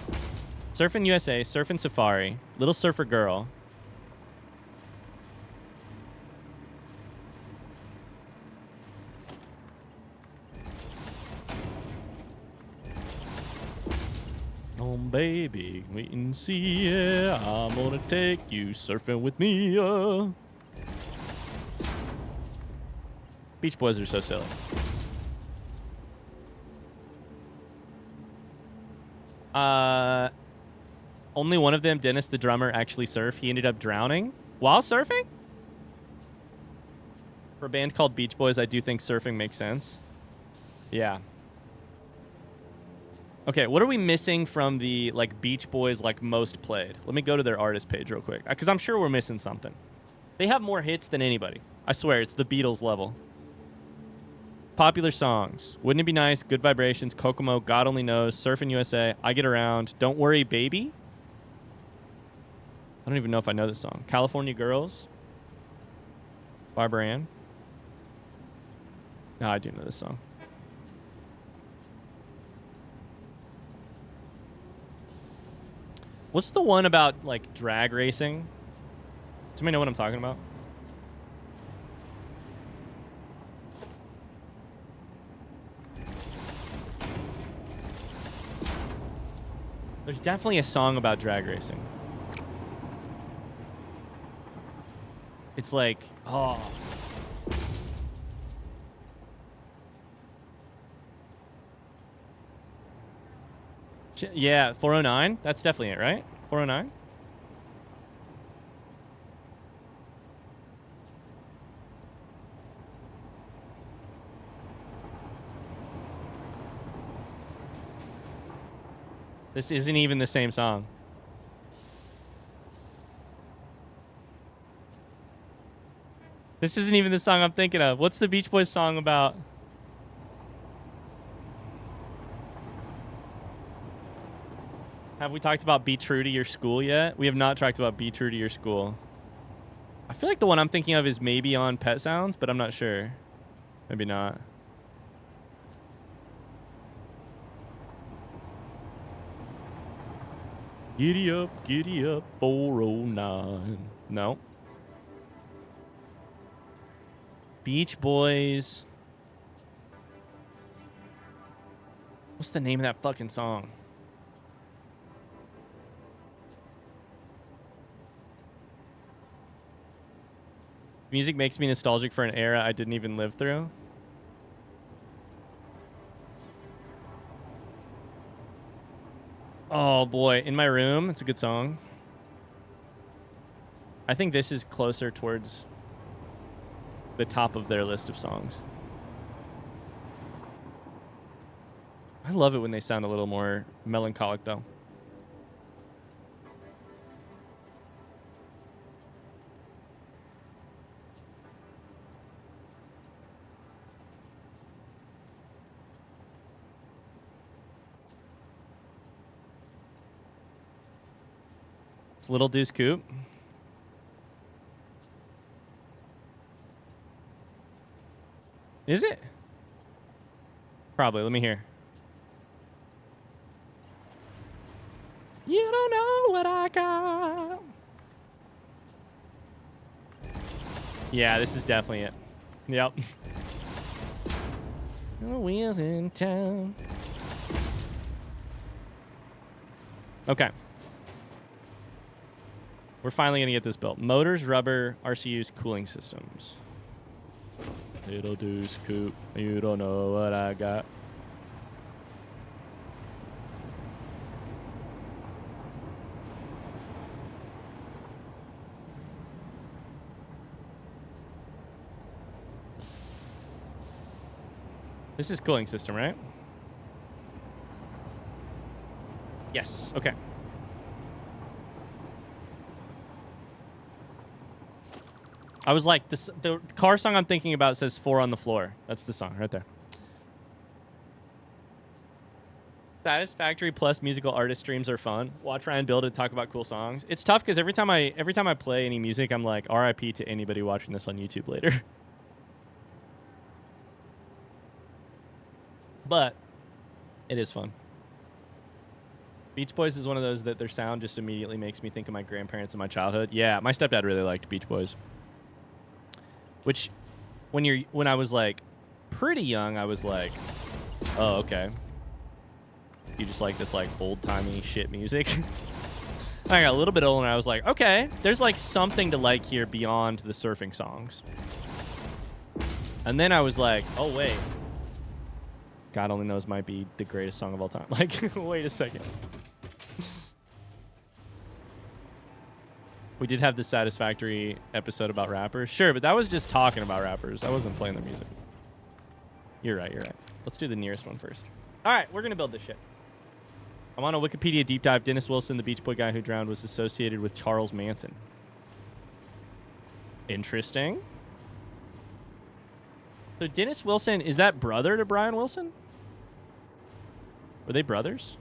Surfing USA, Surfing Safari, Little Surfer Girl. Oh, baby, wait and see, yeah. I'm gonna take you surfing with me, Beach Boys are so silly. Only one of them, Dennis the drummer, actually surfed. He ended up drowning while surfing? For a band called Beach Boys, I do think surfing makes sense. Yeah. Okay, what are we missing from the like Beach Boys like most played? Let me go to their artist page real quick, because I'm sure we're missing something. They have more hits than anybody. I swear, it's the Beatles level. Popular songs. Wouldn't it be nice? Good Vibrations, Kokomo, God Only Knows, Surfing USA, I Get Around, Don't Worry Baby. I don't even know if I know this song. California Girls. Barbara Ann. No, I do know this song. What's the one about like drag racing? Does somebody know what I'm talking about? There's definitely a song about drag racing. It's like, oh. Yeah, 409. That's definitely it, right? 409? This isn't even the same song. This isn't even the song I'm thinking of. What's the Beach Boys song about? Have we talked about Be True to Your School yet? We have not talked about Be True to Your School. I feel like the one I'm thinking of is maybe on Pet Sounds, but I'm not sure. Maybe not. Giddy up, 409. No. Beach Boys. What's the name of that fucking song? Music makes me nostalgic for an era I didn't even live through. Oh boy, In My Room. It's a good song. I think this is closer towards the top of their list of songs. I love it when they sound a little more melancholic though. It's Little Deuce Coupe. Is it? Probably. Let me hear. You don't know what I got. Yeah, this is definitely it. Yep. No wheels in town. Okay. We're finally going to get this built. Motors, rubber, RCUs, cooling systems. Little Deuce Coupe, you don't know what I got. This is cooling system, right? Yes, okay. I was like, the car song I'm thinking about says 4 on the Floor. That's the song right there. Satisfactory plus musical artist streams are fun. Watch Ryan build it, talk about cool songs. It's tough because every time I play any music, I'm like, RIP to anybody watching this on YouTube later. But it is fun. Beach Boys is one of those that their sound just immediately makes me think of my grandparents and my childhood. Yeah, my stepdad really liked Beach Boys. Which, when I was like pretty young, I was like, oh, okay. You just like this like old-timey shit music. I got a little bit older and I was like, okay, there's like something to like here beyond the surfing songs. And then I was like, oh, wait. God Only Knows might be the greatest song of all time. Like, wait a second. We did have the Satisfactory episode about rappers. Sure, but that was just talking about rappers. I wasn't playing their music. You're right, you're right. Let's do the nearest one first. All right, we're going to build this shit. I'm on a Wikipedia deep dive. Dennis Wilson, the Beach Boy guy who drowned, was associated with Charles Manson. Interesting. So Dennis Wilson, is that brother to Brian Wilson? Were they brothers?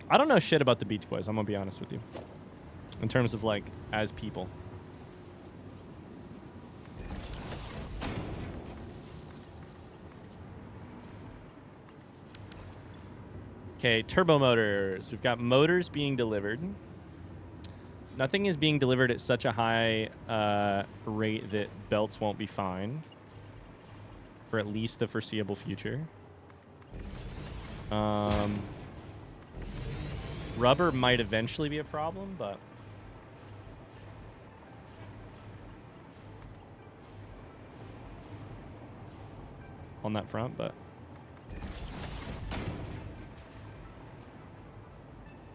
I don't know shit about the Beach Boys, I'm gonna be honest with you. In terms of, like, as people. Okay, turbo motors. We've got motors being delivered. Nothing is being delivered at such a high rate that belts won't be fine. For at least the foreseeable future. Rubber might eventually be a problem, but... on that front, but...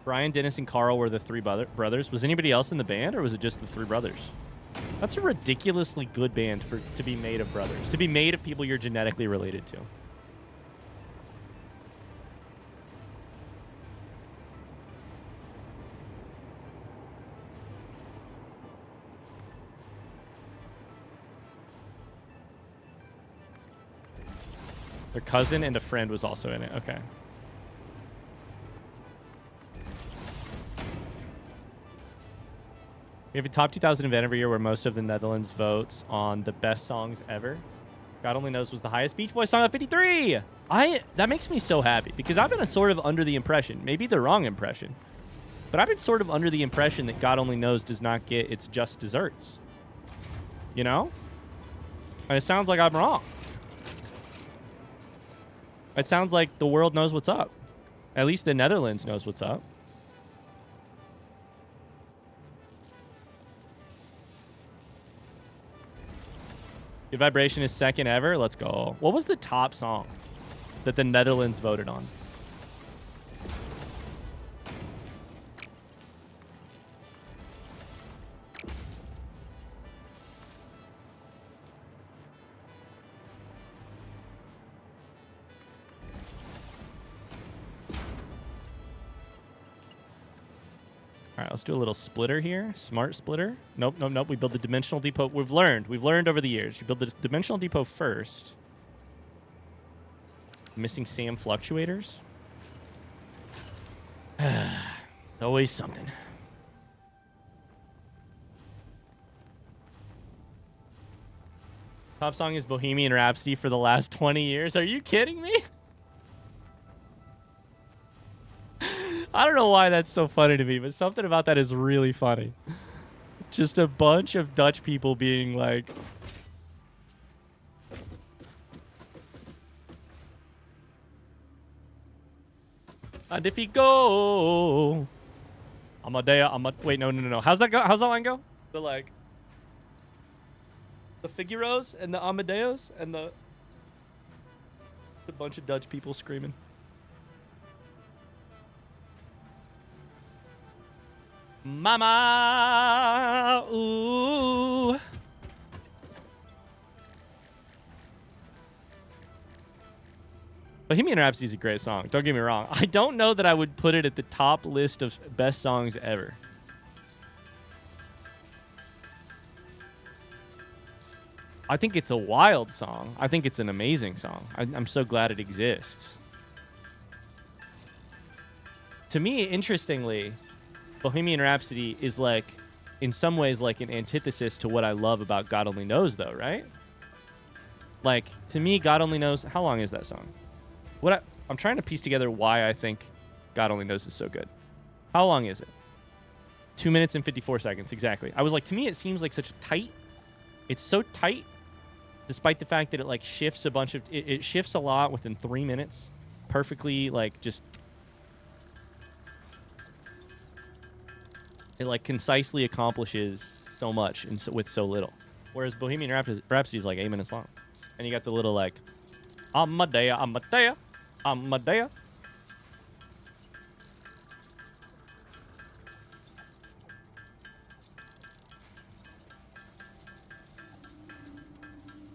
Brian, Dennis, and Carl were the three brothers. Was anybody else in the band, or was it just the three brothers? That's a ridiculously good band to be made of brothers. To be made of people you're genetically related to. Their cousin and a friend was also in it. Okay. We have a top 2000 event every year where most of the Netherlands votes on the best songs ever. God Only Knows was the highest Beach Boys song at 53. That makes me so happy because I've been sort of under the impression, maybe the wrong impression, but I've been sort of under the impression that God Only Knows does not get its just desserts. You know? And it sounds like I'm wrong. It sounds like the world knows what's up. At least the Netherlands knows what's up. Good Vibration is second ever. Let's go. What was the top song that the Netherlands voted on? All right, let's do a little splitter here. Smart splitter. Nope, nope, nope. We build the dimensional depot. We've learned over the years. You build the dimensional depot first. Missing SAM fluctuators. Always something. Top song is Bohemian Rhapsody for the last 20 years. Are you kidding me? I don't know why that's so funny to me, but something about that is really funny. Just a bunch of Dutch people being like... And if you go... Wait, no. How's that go? How's that line go? The, like... The Figueros and the Amadeus and the... A bunch of Dutch people screaming. Mama, ooh. Bohemian Rhapsody is a great song. Don't get me wrong. I don't know that I would put it at the top list of best songs ever. I think it's a wild song. I think it's an amazing song. I'm so glad it exists. To me, interestingly... Bohemian Rhapsody is like, in some ways, like an antithesis to what I love about God Only Knows, though, right? Like, to me, God Only Knows... How long is that song? I'm trying to piece together why I think God Only Knows is so good. How long is it? 2 minutes and 54 seconds, exactly. I was like, to me, it seems like such a tight... It's so tight, despite the fact that it, like, shifts a bunch of... It shifts a lot within 3 minutes. Perfectly, like, just... it like concisely accomplishes so much and with so little. Whereas Bohemian Rhapsody is like 8 minutes long. And you got the little like, Amadea, Amadea, Amadea.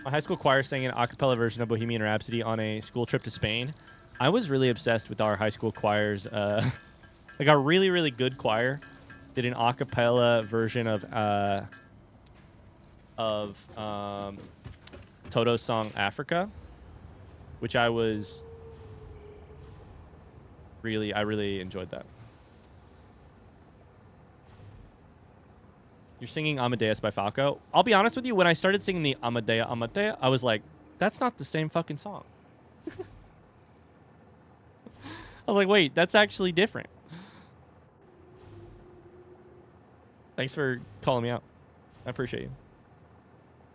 My high school choir sang an a cappella version of Bohemian Rhapsody on a school trip to Spain. I was really obsessed with our high school choirs. Like our really, really good choir did an a cappella version of Toto's song Africa, which I really enjoyed that. You're singing Amadeus by Falco. I'll be honest with you, when I started singing the Amadea, Amadea, I was like, that's not the same fucking song. I was like, wait, that's actually different. Thanks for calling me out. I appreciate you.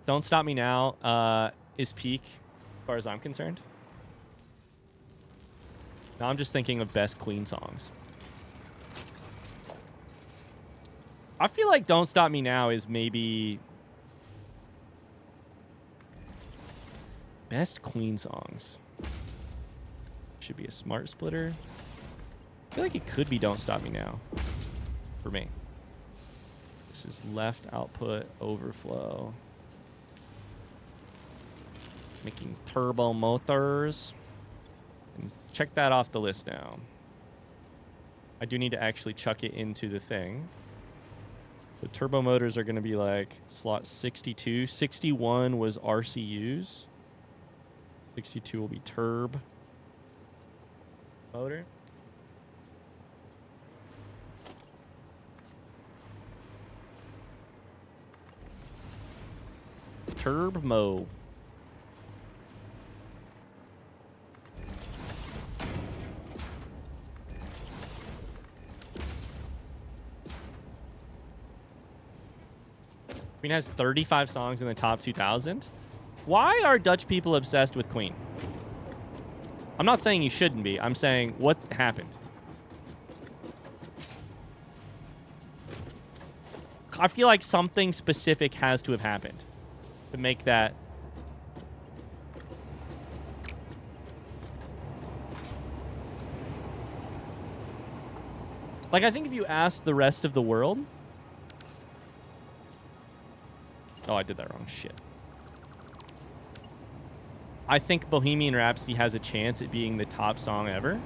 Don't Stop Me Now is peak as far as I'm concerned. Now I'm just thinking of best Queen songs. I feel like Don't Stop Me Now is maybe best Queen songs. Should be a smart splitter. I feel like it could be Don't Stop Me Now for me. This is left output overflow. Making turbo motors. And check that off the list now. I do need to actually chuck it into the thing. The turbo motors are going to be like slot 62. 61 was RCUs. 62 will be turb motor. Turb mo. Queen has 35 songs in the top 2,000. Why are Dutch people obsessed with Queen? I'm not saying you shouldn't be. I'm saying what happened. I feel like something specific has to have happened to make that. Like, I think if you ask the rest of the world. Oh, I did that wrong. Shit. I think Bohemian Rhapsody has a chance at being the top song ever.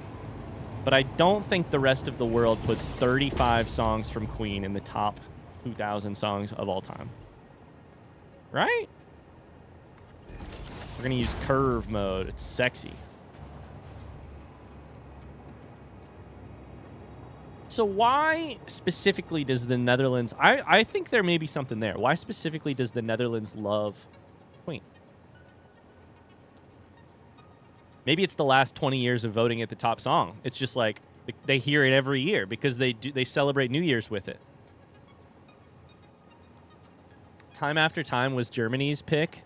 But I don't think the rest of the world puts 35 songs from Queen in the top 2,000 songs of all time. Right? We're going to use curve mode. It's sexy. So why specifically does the Netherlands... I think there may be something there. Why specifically does the Netherlands love Queen? Maybe it's the last 20 years of voting at the top song. It's just like they hear it every year because they celebrate New Year's with it. Time After Time was Germany's pick.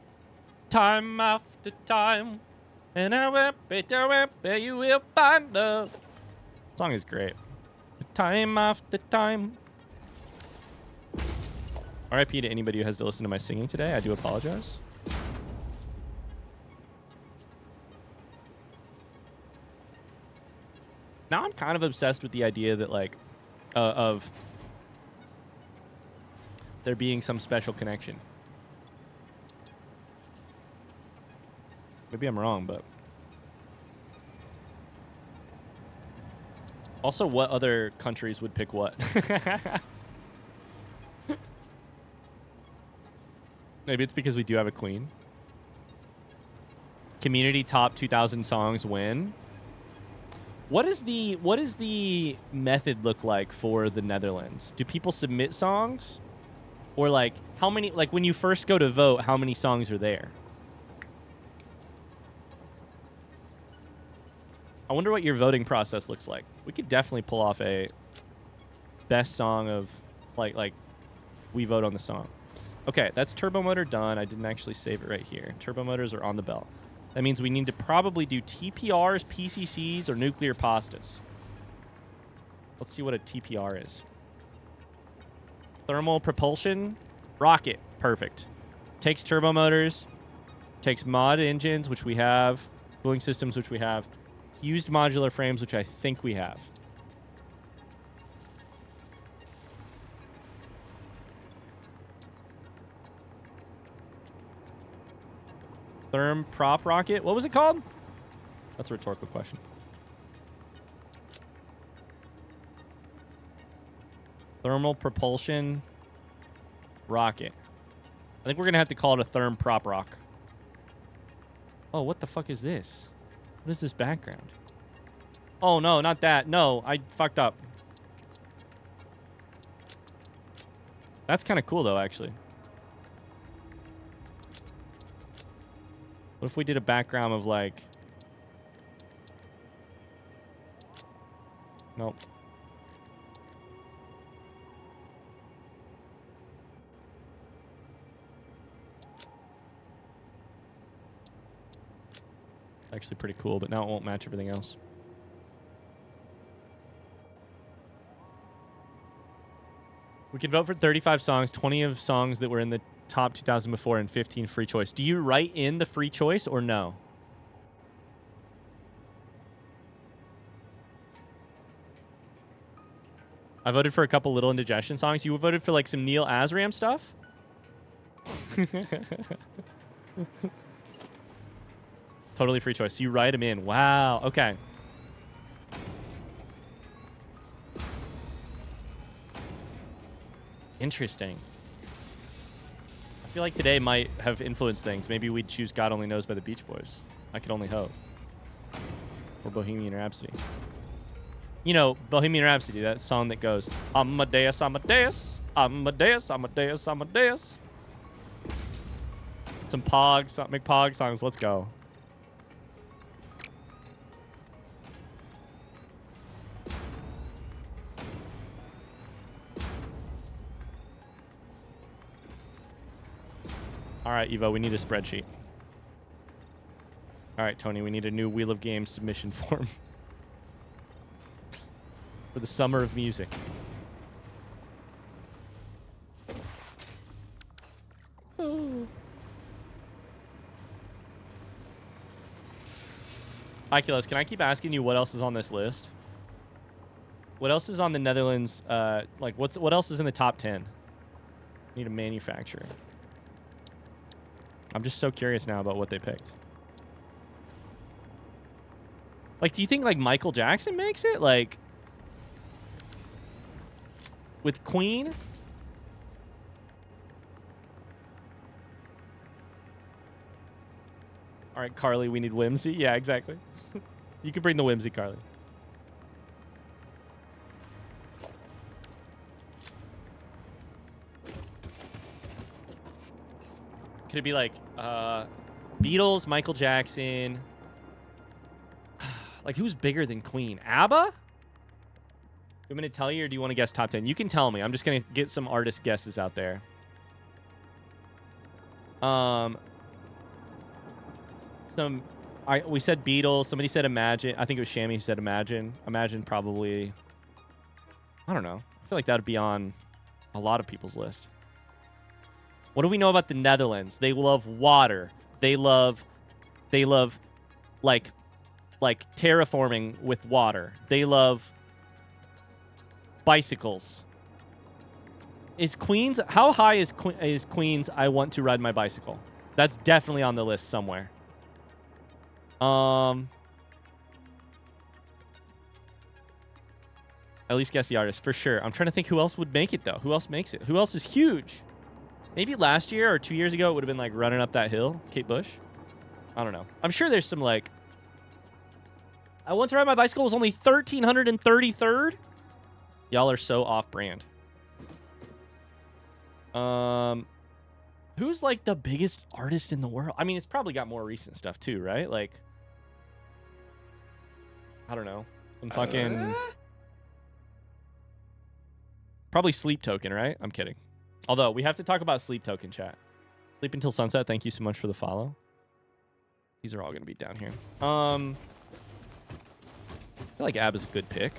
Time after time, and I will be you will find love. The song is great. Time after time. RIP to anybody who has to listen to my singing today. I do apologize. Now I'm kind of obsessed with the idea that, like, of there being some special connection. Maybe I'm wrong, but... Also, what other countries would pick what? Maybe it's because we do have a queen. Community top 2,000 songs win. What is the method look like for the Netherlands? Do people submit songs? Or like how many, like when you first go to vote, how many songs are there? I wonder what your voting process looks like. We could definitely pull off a best song of like we vote on the song. Okay, that's turbo motor done. I didn't actually save it right here. Turbo motors are on the bell. That means we need to probably do TPRs, PCCs, or nuclear pastas. Let's see what a TPR is. Thermal propulsion rocket. Perfect. Takes turbo motors. Takes mod engines, which we have. Cooling systems, which we have. Used modular frames, which I think we have. Therm prop rocket. What was it called? That's a rhetorical question. Thermal propulsion rocket. I think we're going to have to call it a therm prop rock. Oh, what the fuck is this? What is this background? Oh, no, not that. No, I fucked up. That's kind of cool, though, actually. What if we did a background of, like... Nope. Actually pretty cool, but now it won't match everything else. We can vote for 35 songs, 20 of songs that were in the top 2000 before, and 15 free choice. Do you write in the free choice or no? I voted for a couple Little Indigestion songs. You voted for like some Neil Azram stuff? Totally free choice. So you write them in. Wow. Okay. Interesting. I feel like today might have influenced things. Maybe we'd choose God Only Knows by the Beach Boys. I could only hope. Or Bohemian Rhapsody. You know, Bohemian Rhapsody, that song that goes, Amadeus, Amadeus, Amadeus, Amadeus, Amadeus. Some Pog, McPog songs. Let's go. All right, Evo, we need a spreadsheet. All right, Tony, we need a new Wheel of Games submission form for the summer of music. Oh. Oculus, can I keep asking you what else is on this list? What else is on the Netherlands? Like, what else is in the top 10? Need a manufacturer. I'm just so curious now about what they picked. Like, do you think, like, Michael Jackson makes it? Like, with Queen? All right, Carly, we need whimsy. Yeah, exactly. You can bring the whimsy, Carly. Could it be like Beatles, Michael Jackson? Like, who's bigger than Queen? ABBA? You want me to tell you, or do you want to guess top 10? You can tell me. I'm just going to get some artist guesses out there. We said Beatles. Somebody said Imagine. I think it was Shammy who said Imagine. Imagine probably... I don't know. I feel like that would be on a lot of people's list. What do we know about the Netherlands? They love water. They love like terraforming with water. They love bicycles. Is Queens, how high is Queens I want to ride my bicycle? That's definitely on the list somewhere. At least guess the artist for sure. I'm trying to think who else would make it though. Who else makes it? Who else is huge? Maybe last year or 2 years ago, it would have been like running up that hill. Kate Bush. I don't know. I'm sure there's some like... I want to ride my bicycle was only 1,333rd. Y'all are so off-brand. Who's like the biggest artist in the world? I mean, it's probably got more recent stuff too, right? Like, I don't know. Some fucking... Probably Sleep Token, right? I'm kidding. Although, we have to talk about Sleep Token, chat. Sleep Until Sunset, thank you so much for the follow. These are all going to be down here. I feel like Ab is a good pick.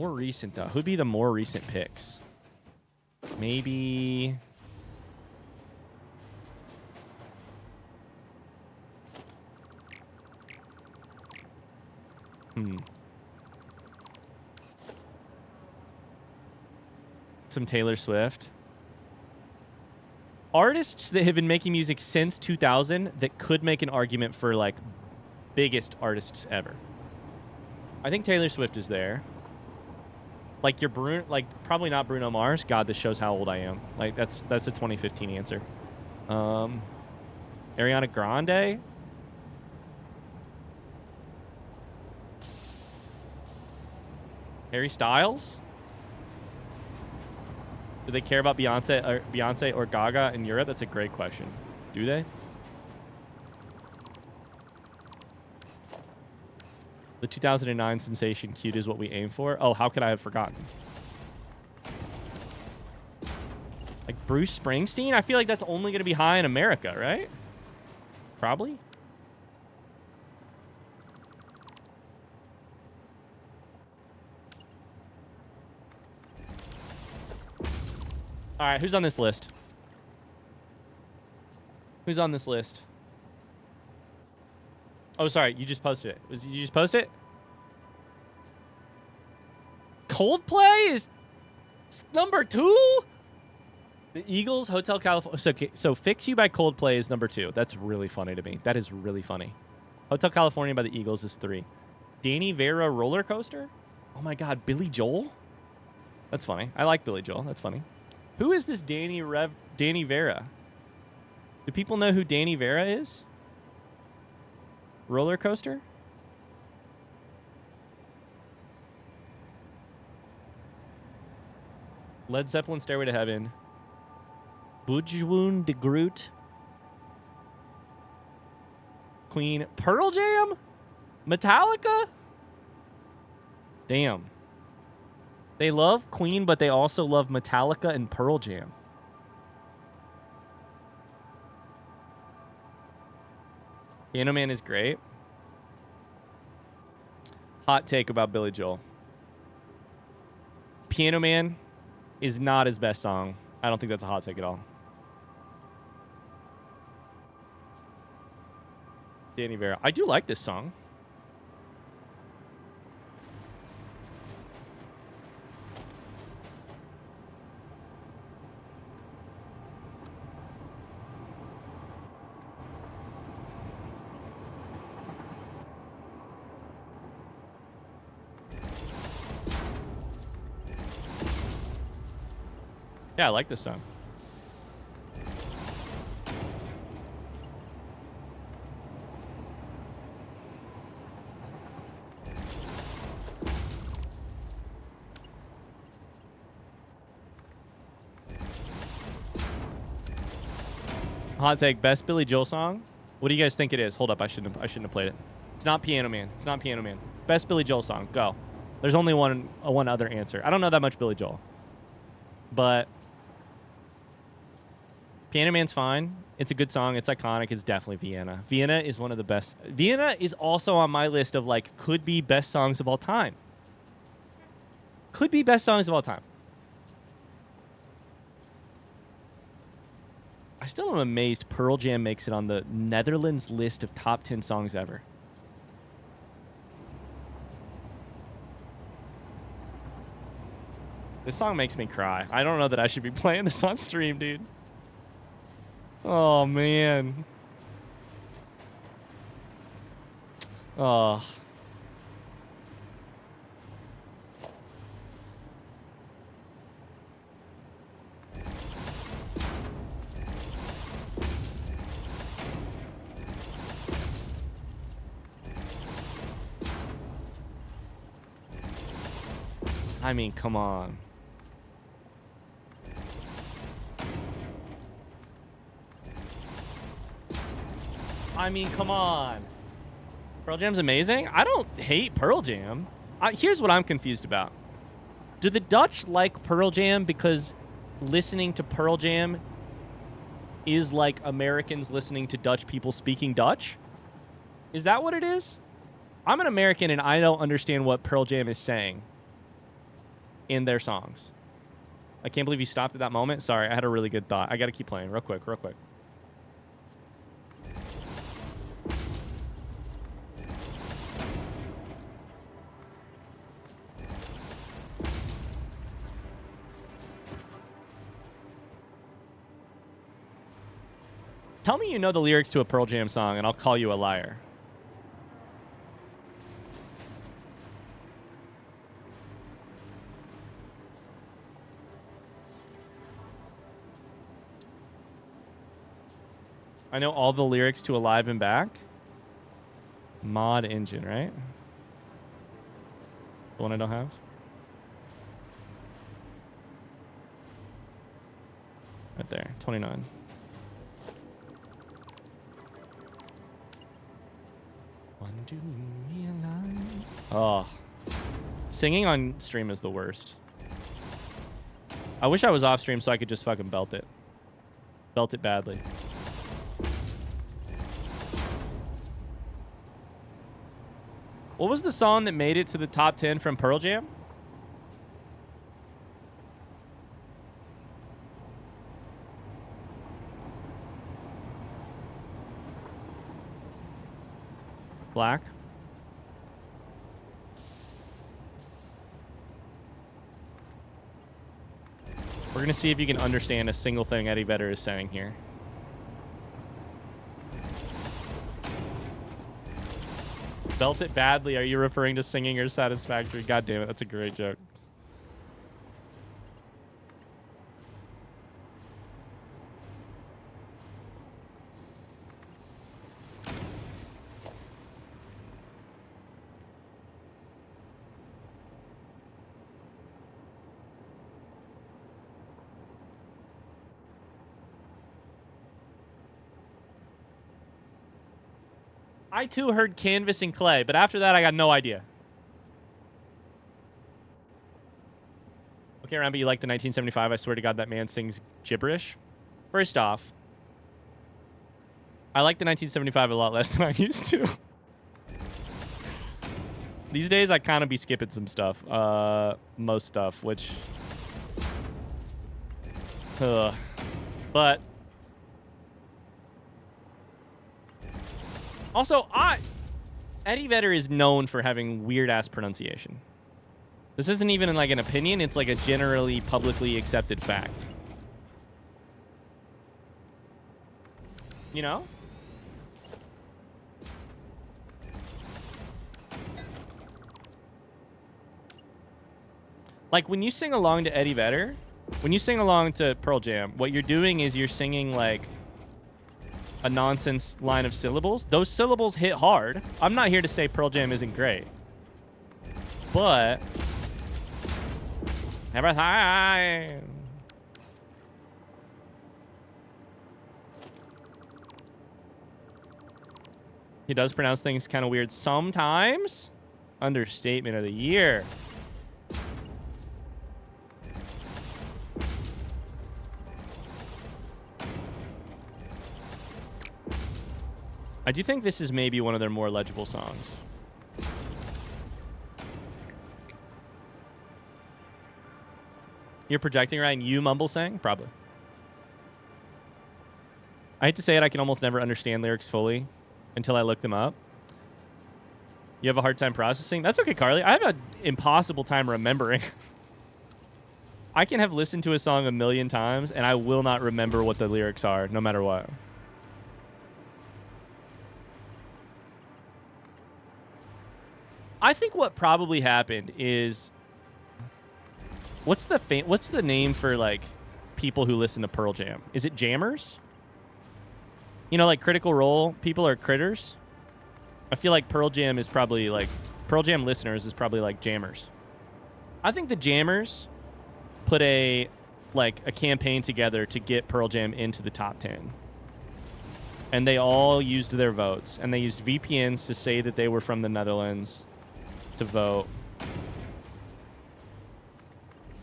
More recent, though. Who'd be the more recent picks? Maybe... Some Taylor Swift. Artists that have been making music since 2000 that could make an argument for, like, biggest artists ever. I think Taylor Swift is there. Like, your probably not Bruno Mars. God, this shows how old I am. Like, that's a 2015 answer. Ariana Grande. Harry Styles. Do they care about Beyonce or Gaga in Europe? That's a great question. Do they? The 2009 sensation Cute is what we aim for. Oh, how could I have forgotten? Like Bruce Springsteen? I feel like that's only going to be high in America, right? Probably. All right, who's on this list? Who's on this list? Oh, sorry, you just posted it. Did you just post it? Coldplay is number 2? The Eagles, Hotel California. So Fix You by Coldplay is number 2. That's really funny to me. That is really funny. Hotel California by the Eagles is 3. Danny Vera Roller Coaster? Oh my God, Billy Joel? That's funny. I like Billy Joel. That's funny. Who is this Danny Vera? Do people know who Danny Vera is? Roller Coaster? Led Zeppelin, Stairway to Heaven. Bourgeois de Groot. Queen. Pearl Jam? Metallica? Damn. They love Queen, but they also love Metallica and Pearl Jam. Piano Man is great. Hot take about Billy Joel. Piano Man is not his best song. I don't think that's a hot take at all. Danny Vera. I do like this song. Yeah, I like this song. Hot take, best Billy Joel song? What do you guys think it is? Hold up, I shouldn't have played it. It's not Piano Man. It's not Piano Man. Best Billy Joel song. Go. There's only one other answer. I don't know that much Billy Joel. But Piano Man's fine. It's a good song. It's iconic. It's definitely Vienna. Vienna is one of the best. Vienna is also on my list of, like, could be best songs of all time. Could be best songs of all time. I still am amazed Pearl Jam makes it on the Netherlands list of top 10 songs ever. This song makes me cry. I don't know that I should be playing this on stream, dude. Oh, man. Oh. I mean, come on. I mean, come on. Pearl Jam's amazing. I don't hate Pearl Jam. Here's what I'm confused about. Do the Dutch like Pearl Jam because listening to Pearl Jam is like Americans listening to Dutch people speaking Dutch? Is that what it is? I'm an American and I don't understand what Pearl Jam is saying. in their songs. I can't believe you stopped at that moment. Sorry, I had a really good thought. I got to keep playing real quick, real quick. Tell me you know the lyrics to a Pearl Jam song, and I'll call you a liar. I know all the lyrics to Alive and Back. Mod Engine, right? The one I don't have? Right there, 29. Oh. Singing on stream is the worst. I wish I was off stream so I could just fucking belt it. Belt it badly. What was the song that made it to the top 10 from Pearl Jam? Black. We're gonna see if you can understand a single thing Eddie Vedder is saying here. Belt it badly. Are you referring to singing or Satisfactory? God damn it, that's a great joke. I too heard Canvas and Clay, but after that I got no idea. Okay, Rambo, you like the 1975? I swear to God that man sings gibberish. First off, I like the 1975 a lot less than I used to. These days I kind of be skipping some stuff. Most stuff, which... But... Also, Eddie Vedder is known for having weird-ass pronunciation. This isn't even like an opinion. It's like a generally publicly accepted fact. You know? Like, when you sing along to Eddie Vedder, when you sing along to Pearl Jam, what you're doing is you're singing, like, a nonsense line of syllables. Those syllables hit hard. I'm not here to say Pearl Jam isn't great. But... Every time... He does pronounce things kind of weird sometimes. Understatement of the year. I do think this is maybe one of their more legible songs. You're projecting, Ryan? You mumble saying? Probably. I hate to say it, I can almost never understand lyrics fully until I look them up. You have a hard time processing? That's okay, Carly. I have an impossible time remembering. I can have listened to a song a million times, and I will not remember what the lyrics are, no matter what. I think what probably happened is... What's the name for, like, people who listen to Pearl Jam? Is it jammers? You know, like Critical Role people are critters? I feel like Pearl Jam is probably, like... Pearl Jam listeners is probably, like, jammers. I think the jammers put a campaign together to get Pearl Jam into the top 10. And they all used their votes. And they used VPNs to say that they were from the Netherlands to vote.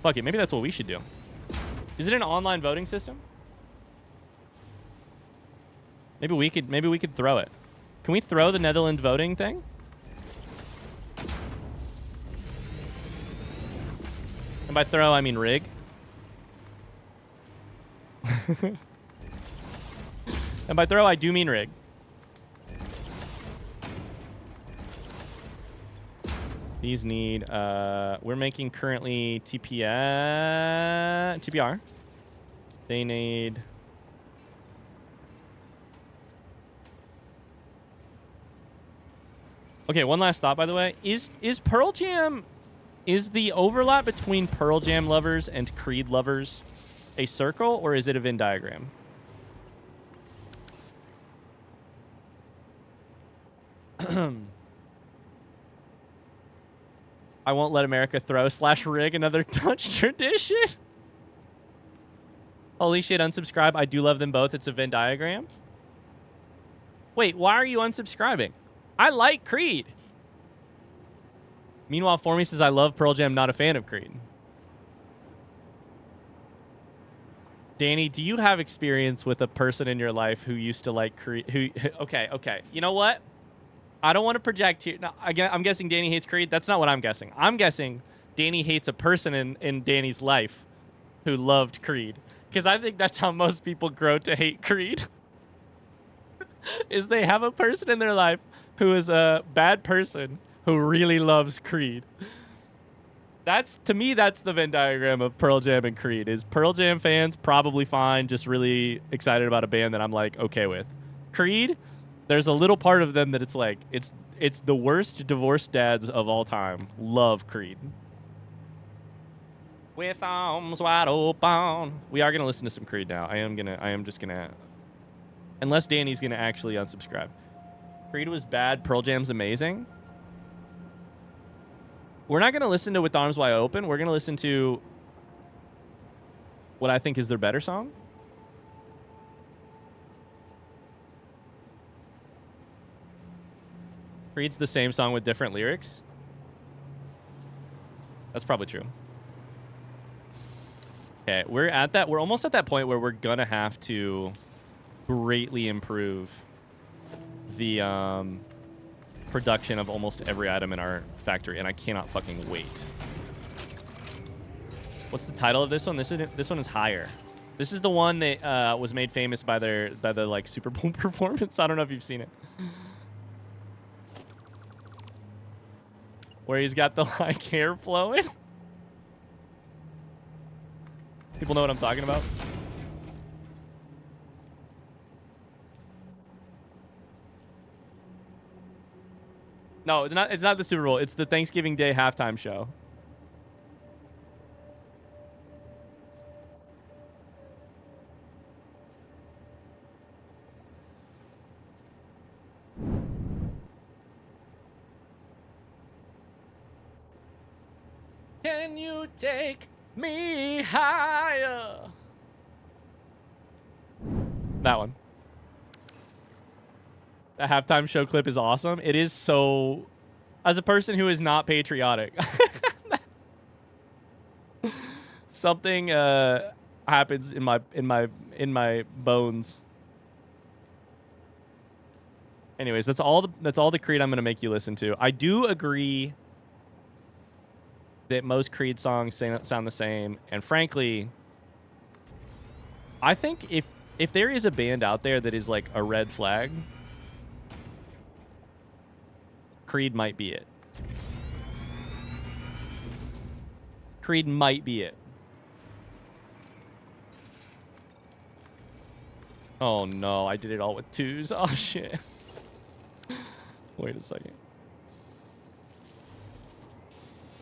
Fuck it, maybe that's what we should do. Is it an online voting system? Maybe we could throw it. Can we throw the Netherlands voting thing? And by throw, I mean rig. And by throw, I do mean rig. These need, we're making currently TPR. They need... Okay, one last thought, by the way. Is Pearl Jam... Is the overlap between Pearl Jam lovers and Creed lovers a circle, or is it a Venn diagram? I won't let America throw / rig another Dutch tradition. Holy shit, unsubscribe. I do love them both. It's a Venn diagram. Wait, why are you unsubscribing? I like Creed. Meanwhile, Formy says, I love Pearl Jam, not a fan of Creed. Danny, do you have experience with a person in your life who used to like Creed? Okay. You know what? I don't want to project here. No, again, I'm guessing Danny hates Creed. That's not what I'm guessing. I'm guessing Danny hates a person in Danny's life who loved Creed. Because I think that's how most people grow to hate Creed. Is they have a person in their life who is a bad person who really loves Creed. To me, that's the Venn diagram of Pearl Jam and Creed. Is Pearl Jam fans probably fine, just really excited about a band that I'm like okay with. Creed, there's a little part of them that it's like it's the worst divorced dads of all time. Love Creed. With arms wide open. We are gonna listen to some Creed now. I am just gonna unless Danny's gonna actually unsubscribe. Creed was bad, Pearl Jam's amazing. We're not going to listen to With Arms Wide Open. We're going to listen to what I think is their better song. Creed's the same song with different lyrics. That's probably true. Okay, we're almost at that point where we're going to have to greatly improve the production of almost every item in our factory, and I cannot fucking wait. What's the title of this one? This one is Higher. This is the one that was made famous by their like Super Bowl performance. I don't know if you've seen it, where he's got the like hair flowing. People know what I'm talking about. No, it's not. It's not the Super Bowl. It's the Thanksgiving Day halftime show. Can you take me higher? That one. The halftime show clip is awesome. It is so... As a person who is not patriotic, something happens in my bones. Anyways, that's all the Creed I'm gonna make you listen to. I do agree that most Creed songs sound the same, and frankly, I think if there is a band out there that is like a red flag, Creed might be it. Creed might be it. Oh no, I did it all with twos. Oh shit. Wait a second.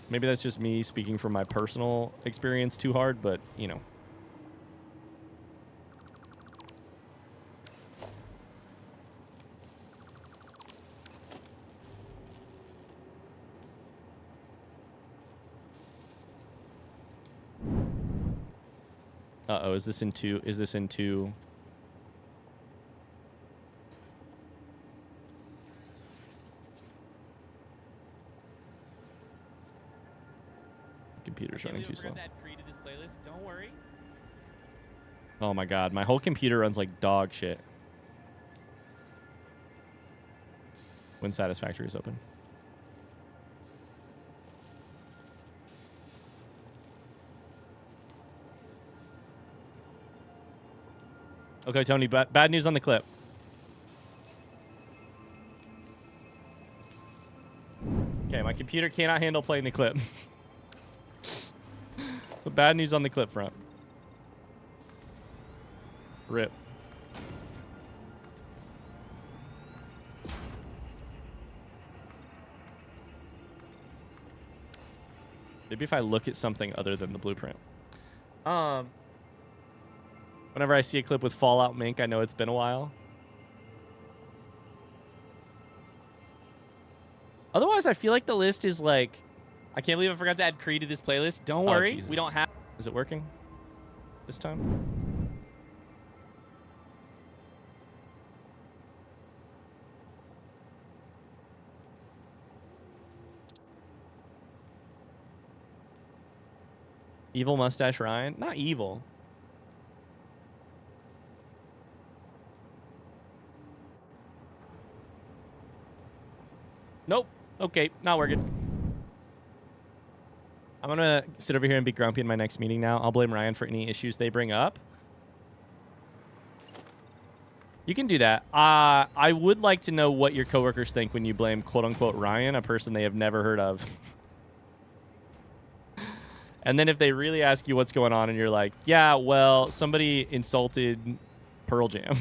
Maybe that's just me speaking from my personal experience too hard, but you know. Uh-oh, is this in two? Is this in two? Computer's running too slow. Don't worry. Oh my god, my whole computer runs like dog shit when Satisfactory is open. Okay, Tony, bad news on the clip. Okay, my computer cannot handle playing the clip. So bad news on the clip front. Rip. Maybe if I look at something other than the blueprint. Whenever I see a clip with Fallout Mink, I know it's been a while. Otherwise, I feel like the list is like... I can't believe I forgot to add Creed to this playlist. Don't worry. We don't have... Is it working this time? Evil Mustache Ryan? Not evil. Nope. Okay, not working. I'm going to sit over here and be grumpy in my next meeting now. I'll blame Ryan for any issues they bring up. You can do that. I would like to know what your coworkers think when you blame quote-unquote Ryan, a person they have never heard of. And then if they really ask you what's going on and you're like, yeah, well, somebody insulted Pearl Jam.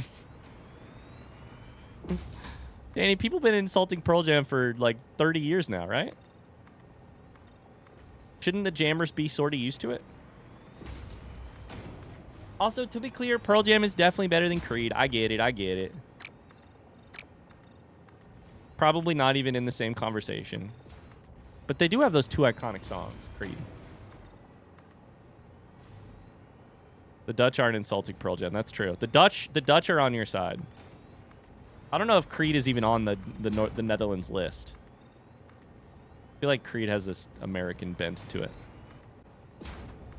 Danny, people been insulting Pearl Jam for like 30 years now, right? Shouldn't the jammers be sort of used to it? Also, to be clear, Pearl Jam is definitely better than Creed. I get it. I get it. Probably not even in the same conversation. But they do have those two iconic songs, Creed. The Dutch aren't insulting Pearl Jam. That's true. The Dutch are on your side. I don't know if Creed is even on the Netherlands list. I feel like Creed has this American bent to it.